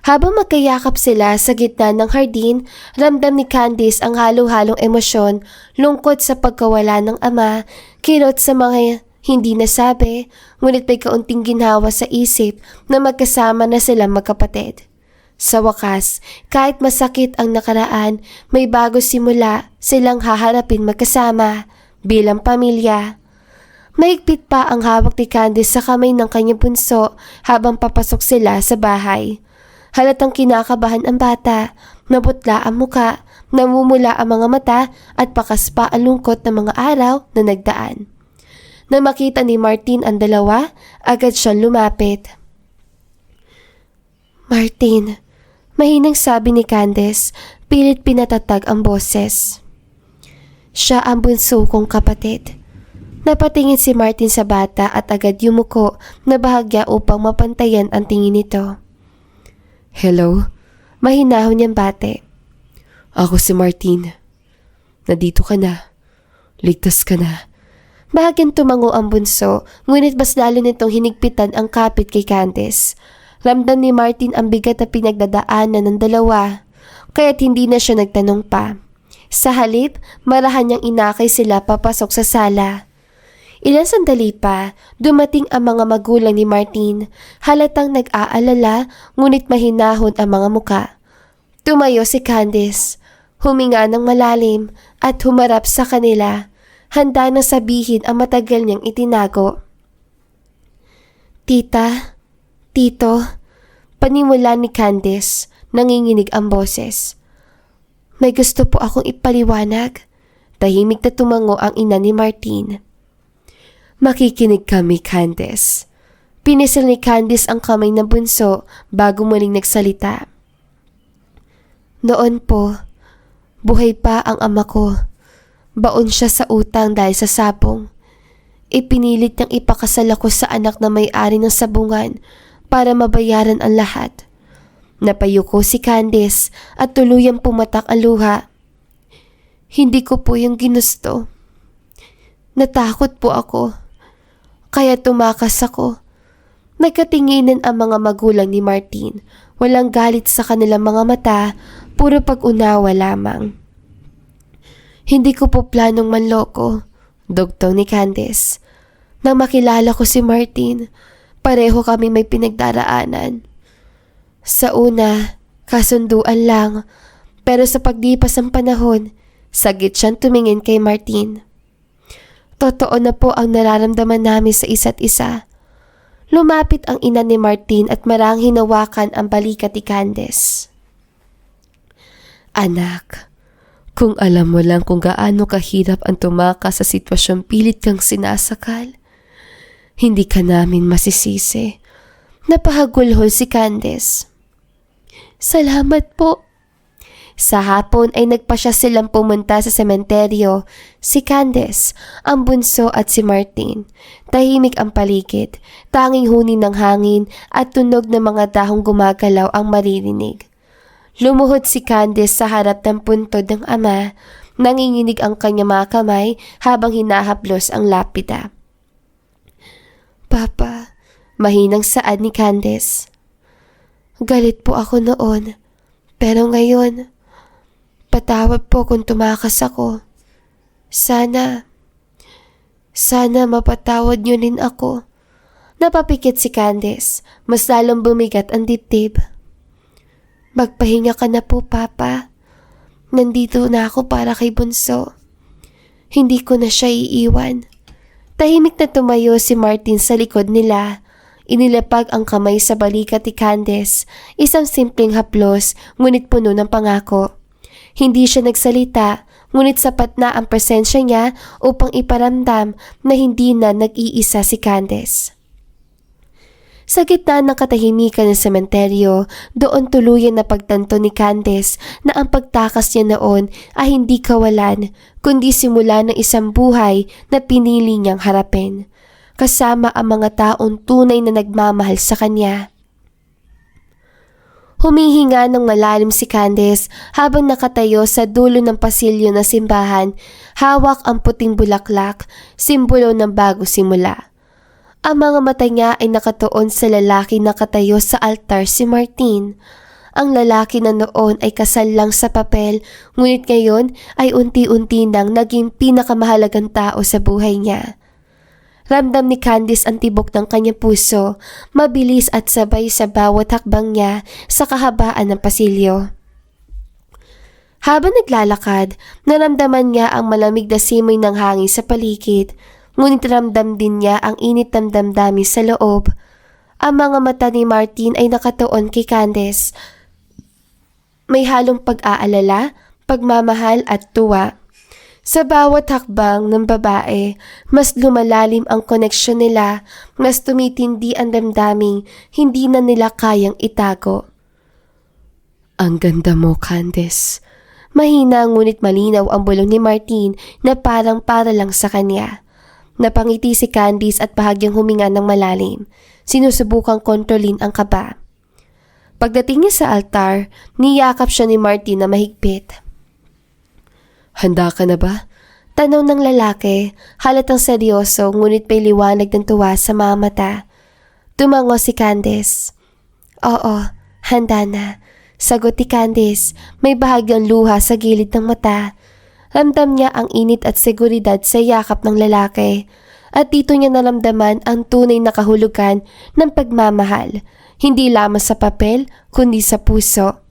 Habang magkayakap sila sa gitna ng hardin, ramdam ni Candice ang halo-halong emosyon, lungkot sa pagkawala ng ama, kirot sa mga hindi nasabi, ngunit may kaunting ginhawa sa isip na magkasama na silang magkapatid. Sa wakas, kahit masakit ang nakaraan, may bago simula silang haharapin magkasama bilang pamilya. Mahigpit pa ang hawak ni Candice sa kamay ng kanyang bunso habang papasok sila sa bahay. Halatang kinakabahan ang bata, nabutla ang muka, namumula ang mga mata at pakas pa ang lungkot ng mga araw na nagdaan. Nang makita ni Martin ang dalawa, agad siyang lumapit. Martin, mahinang sabi ni Candice, pilit pinatatag ang boses. Siya ang bunso kong kapatid. Napatingin si Martin sa bata at agad yumuko na bahagya upang mapantayan ang tingin nito. Hello? Mahinahon niyang bate. Ako si Martin. Nandito ka na. Ligtas ka na. Bahagyang tumango ang bunso, ngunit mas lalo nitong hinigpitan ang kapit kay Candice. Ramdam ni Martin ang bigat na pinagdadaanan ng dalawa, kaya't hindi na siya nagtanong pa. Sa halip, marahan niyang inakay sila papasok sa sala. Ilang sandali pa, dumating ang mga magulang ni Martin. Halatang nag-aalala, ngunit mahinahon ang mga muka. Tumayo si Candice, huminga ng malalim at humarap sa kanila, handa na sabihin ang matagal niyang itinago. Tita, Tito, panimula ni Candice, nanginginig ang boses. May gusto po akong ipaliwanag. Tahimik na tumango ang ina ni Martin. Makikinig kami, Candice. Pinisil ni Candice ang kamay ng bunso bago muling nagsalita. Noon po, Buhay pa ang ama ko. Baon siya sa utang dahil sa sabong. Ipinilit niyang ipakasal ako sa anak na may-ari ng sabungan para mabayaran ang lahat. Napayuko si Candice at tuluyang pumatak ang luha. Hindi ko po yung ginusto. Natakot po ako. Kaya tumakas ako. Nagkatinginan ang mga magulang ni Martin. Walang galit sa kanilang mga mata, puro pag-unawa lamang. Hindi ko po planong manloko, dugtong ni Candice. Nang makilala ko si Martin, pareho kami may pinagdaraanan. Sa una, kasunduan lang, pero sa pagdipas ng panahon, sagit siyang tumingin kay Martin. Totoo na po ang nararamdaman namin sa isa't isa. Lumapit ang ina ni Martin at marang hinawakan ang balikat ni Candice. Anak, kung alam mo lang kung gaano kahirap ang tumakas sa sitwasyong pilit kang sinasakal, hindi ka namin masisisi. Napahagulhol si Candice. Salamat po. Sa hapon ay nagpasya silang pumunta sa sementeryo, si Candice, ang bunso at si Martin. Tahimik ang paligid, tanging huni ng hangin at tunog ng mga dahong gumagalaw ang maririnig. Lumuhod si Candice sa harap ng puntod ng ama, nanginginig ang kanyang mga kamay habang hinahaplos ang lapida. Papa, mahinang saad ni Candice. Galit po ako noon, pero ngayon, patawad po kung tumakas ako. Sana mapatawad niyo rin ako. Napapikit si Candice, mas lalong bumigat ang dibdib. Magpahinga ka na po, Papa. Nandito na ako para kay Bunso. Hindi ko na siya iiwan. Tahimik na tumayo si Martin sa likod nila. Inilapag ang kamay sa balikat ni Candice, isang simpleng haplos ngunit puno ng pangako. Hindi siya nagsalita, ngunit sapat na ang presensya niya upang iparamdam na hindi na nag-iisa si Candice. Sa gitna ng katahimikan ng sementeryo, doon tuluyan na pagtanto ni Candice na ang pagtakas niya noon ay hindi kawalan, kundi simula ng isang buhay na pinili niyang harapin, kasama ang mga taong tunay na nagmamahal sa kanya. Humihinga ng malalim si Candice habang nakatayo sa dulo ng pasilyo na simbahan, hawak ang puting bulaklak, simbolo ng bago simula. Ang mga mata niya ay nakatuon sa lalaki na nakatayo sa altar, si Martin. Ang lalaki na noon ay kasal lang sa papel, ngunit ngayon ay unti-unti nang naging pinakamahalagang tao sa buhay niya. Ramdam ni Candice ang tibok ng kanyang puso, mabilis at sabay sa bawat hakbang niya sa kahabaan ng pasilyo. Habang naglalakad, naramdaman niya ang malamig na simoy ng hangin sa paligid, ngunit ramdam din niya ang init ng damdamin sa loob. Ang mga mata ni Martin ay nakatuon kay Candice. May halong pag-aalala, pagmamahal at tuwa. Sa bawat hakbang ng babae, mas lumalalim ang koneksyon nila, mas tumitindi ang damdaming hindi na nila kayang itago. Ang ganda mo, Candice. Mahina ngunit malinaw ang bulong ni Martin na parang para lang sa kanya. Napangiti si Candice at bahagyang huminga ng malalim. Sinusubukang kontrolin ang kaba. Pagdating niya sa altar, niyakap siya ni Martin na mahigpit. Handa ka na ba? Tanong ng lalaki, halatang seryoso ngunit may liwanag ng tuwa sa mga mata. Tumango si Candice. Oo, handa na. Sagot ni Candice, may bahagyang luha sa gilid ng mata. Ramdam niya ang init at seguridad sa yakap ng lalaki. At dito niya naramdaman ang tunay na kahulugan ng pagmamahal, hindi lamang sa papel kundi sa puso.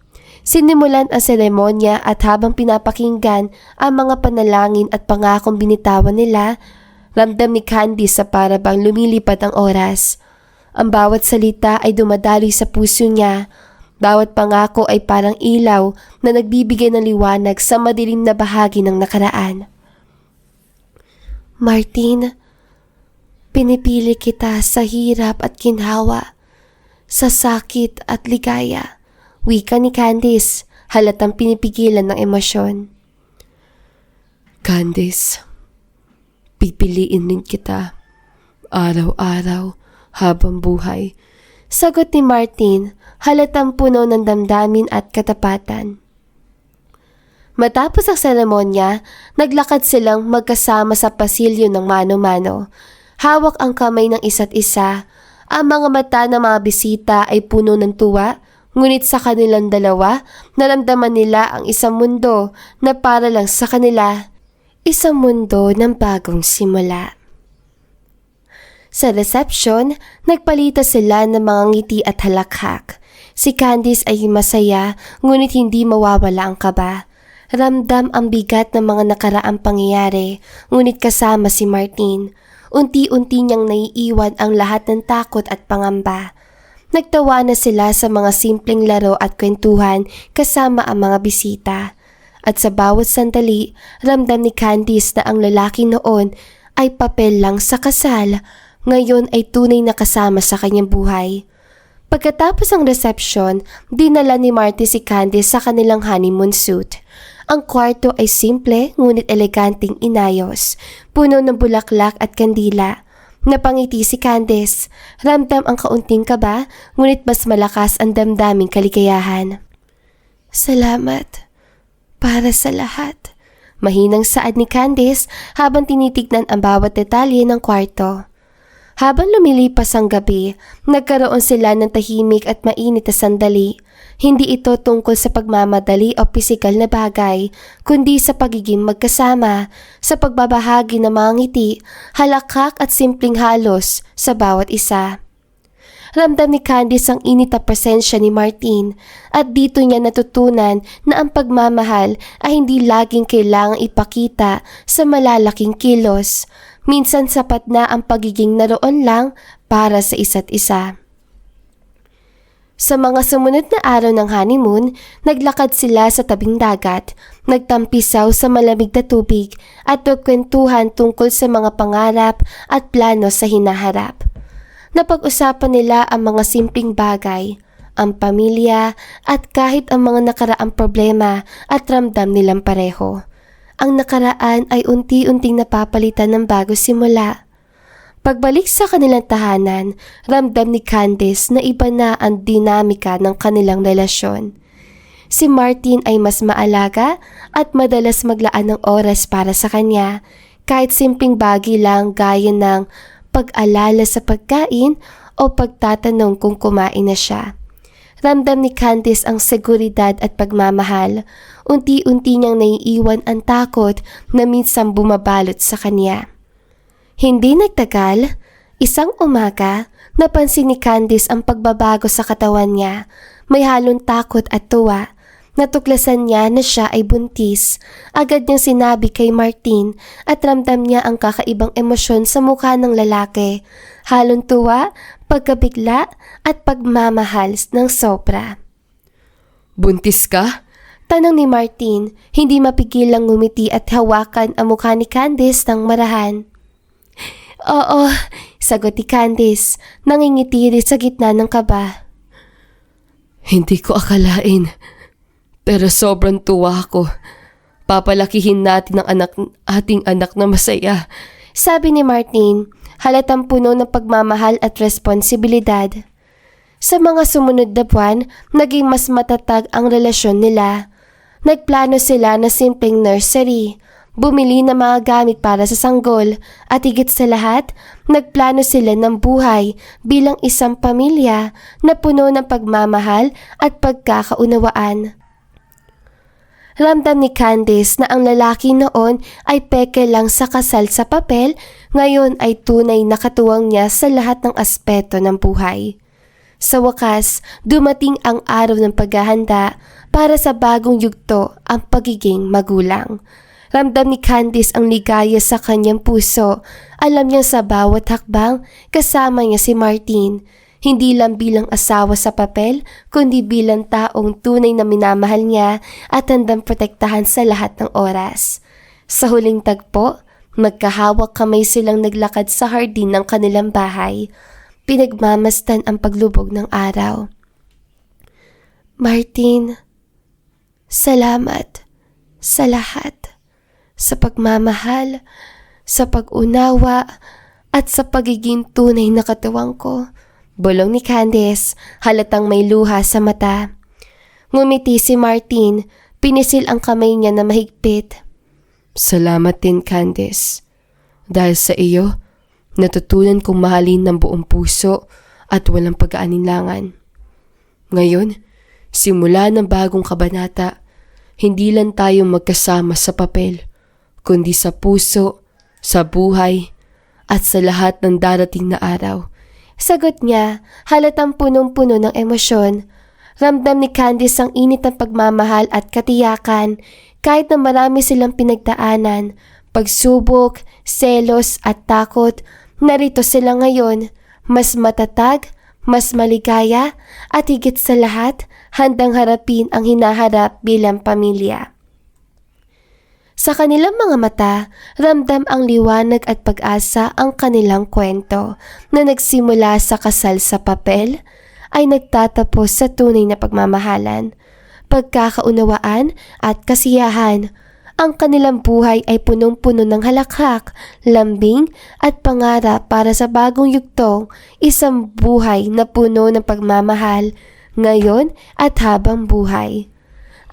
Sinimulan ang seremonya at habang pinapakinggan ang mga panalangin at pangakong binitawan nila, ramdam ni Candice sa para bang lumilipad ang oras. Ang bawat salita ay dumadaloy sa puso niya. Bawat pangako ay parang ilaw na nagbibigay ng liwanag sa madilim na bahagi ng nakaraan. Martin, pinipili kita sa hirap at ginhawa, sa sakit at ligaya. Wika ni Candice, halatang pinipigilan ng emosyon. Candice, pipiliin din kita araw-araw habang buhay. Sagot ni Martin, halatang puno ng damdamin at katapatan. Matapos ang seremonya, naglakad silang magkasama sa pasilyo ng mano-mano. Hawak ang kamay ng isa't isa. Ang mga mata ng mga bisita ay puno ng tuwa, ngunit sa kanilang dalawa, naramdaman nila ang isang mundo na para lang sa kanila. Isang mundo ng bagong simula. Sa reception, nagpalita sila ng mga ngiti at halakhak. Si Candice ay masaya, ngunit hindi mawawala ang kaba. Ramdam ang bigat ng mga nakaraang pangyayari, ngunit kasama si Martin. Unti-unti niyang naiiwan ang lahat ng takot at pangamba. Nagtawa na sila sa mga simpleng laro at kwentuhan kasama ang mga bisita. At sa bawat sandali, ramdam ni Candice na ang lalaki noon ay papel lang sa kasal, ngayon ay tunay na kasama sa kanyang buhay. Pagkatapos ang reception, dinala ni Marty si Candice sa kanilang honeymoon suite. Ang kwarto ay simple ngunit eleganting inayos, puno ng bulaklak at kandila. Napangiti si Candice, ramdam ang kaunting kaba ngunit mas malakas ang damdaming kaligayahan. Salamat para sa lahat. Mahinang saad ni Candice habang tinitignan ang bawat detalye ng kwarto. Habang lumilipas ang gabi, nagkaroon sila ng tahimik at mainit na sandali. Hindi ito tungkol sa pagmamadali o pisikal na bagay, kundi sa pagiging magkasama, sa pagbabahagi ng mga ngiti, halakhak at simpleng halos sa bawat isa. Ramdam ni Candice ang init na presensya ni Martin at dito niya natutunan na ang pagmamahal ay hindi laging kailangang ipakita sa malalaking kilos. Minsan sapat na ang pagiging naroon lang para sa isa't isa. Sa mga sumunod na araw ng honeymoon, naglakad sila sa tabing dagat, nagtampisaw sa malamig na tubig at nagkwentuhan tungkol sa mga pangarap at plano sa hinaharap. Napag-usapan nila ang mga simpleng bagay, ang pamilya at kahit ang mga nakaraang problema at ramdam nilang pareho. Ang nakaraan ay unti-unting napapalitan ng bago simula. Pagbalik sa kanilang tahanan, ramdam ni Candice na iba na ang dinamika ng kanilang relasyon. Si Martin ay mas maalaga at madalas maglaan ng oras para sa kanya, kahit simpleng bagay lang gaya ng pag-alala sa pagkain o pagtatanong kung kumain na siya. Ramdam ni Candice ang seguridad at pagmamahal. Unti-unti niyang naiiwan ang takot na minsan bumabalot sa kanya. Hindi nagtagal, isang umaga, napansin ni Candice ang pagbabago sa katawan niya. May halong takot at tuwa. Natuklasan niya na siya ay buntis. Agad niyang sinabi kay Martin at ramdam niya ang kakaibang emosyon sa mukha ng lalaki. Halong tuwa, pagkabigla at pagmamahal ng sobra. Buntis ka? Tanong ni Martin, hindi mapigilang ngumiti at hawakan ang mukha ni Candice ng marahan. Oo, sagot ni Candice, nangingiti rin sa gitna ng kaba. Hindi ko akalain, pero sobrang tuwa ako. Papalakihin natin ang ating anak na masaya. Sabi ni Martin, halatang puno ng pagmamahal at responsibilidad. Sa mga sumunod na buwan, naging mas matatag ang relasyon nila. Nagplano sila na simpleng nursery, bumili ng mga gamit para sa sanggol, at higit sa lahat, nagplano sila ng buhay bilang isang pamilya na puno ng pagmamahal at pagkakaunawaan. Ramdam ni Candice na ang lalaki noon ay peke lang sa kasal sa papel, ngayon ay tunay na katuwang niya sa lahat ng aspeto ng buhay. Sa wakas, dumating ang araw ng paghahanda para sa bagong yugto, ang pagiging magulang. Ramdam ni Candice ang ligaya sa kanyang puso. Alam niya sa bawat hakbang, kasama niya si Martin. Hindi lang bilang asawa sa papel, kundi bilang taong tunay na minamahal niya at handang protektahan sa lahat ng oras. Sa huling tagpo, magkahawak kamay silang naglakad sa hardin ng kanilang bahay. Pinagmamasdan ang paglubog ng araw. Martin, salamat sa lahat. sa pagmamahal, sa pag-unawa, at sa pagiging tunay na katuwang ko. Bulong ni Candice, halatang may luha sa mata. Ngumiti si Martin, pinisil ang kamay niya na mahigpit. Salamat din, Candice. Dahil sa iyo, natutunan kong mahalin ng buong puso at walang pag-aalinlangan. Ngayon, simula ng bagong kabanata, hindi lang tayo magkasama sa papel, kundi sa puso, sa buhay, at sa lahat ng darating na araw. Sagot niya, halatang punong-puno ng emosyon. Ramdam ni Candice ang init ng pagmamahal at katiyakan kahit na marami silang pinagdaanan, pagsubok, selos at takot. Narito sila ngayon, mas matatag, mas maligaya at higit sa lahat, handang harapin ang hinaharap bilang pamilya. Sa kanilang mga mata, ramdam ang liwanag at pag-asa ang kanilang kwento na nagsimula sa kasal sa papel ay nagtatapos sa tunay na pagmamahalan, pagkakaunawaan at kasiyahan. Ang kanilang buhay ay punong-puno ng halakhak, lambing at pangarap para sa bagong yugtong, isang buhay na puno ng pagmamahal, ngayon at habang buhay.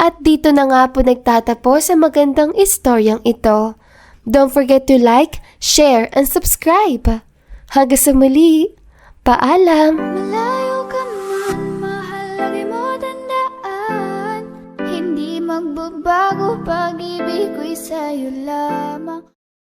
At dito na nga po nagtatapos ang magandang istoryang ito. Don't forget to like, share, and subscribe. Hanggang sa muli, paalam! Malayo ka man, mahal, lagi mo tandaan. Hindi magbabago, pag-ibig ko'y sa'yo lamang.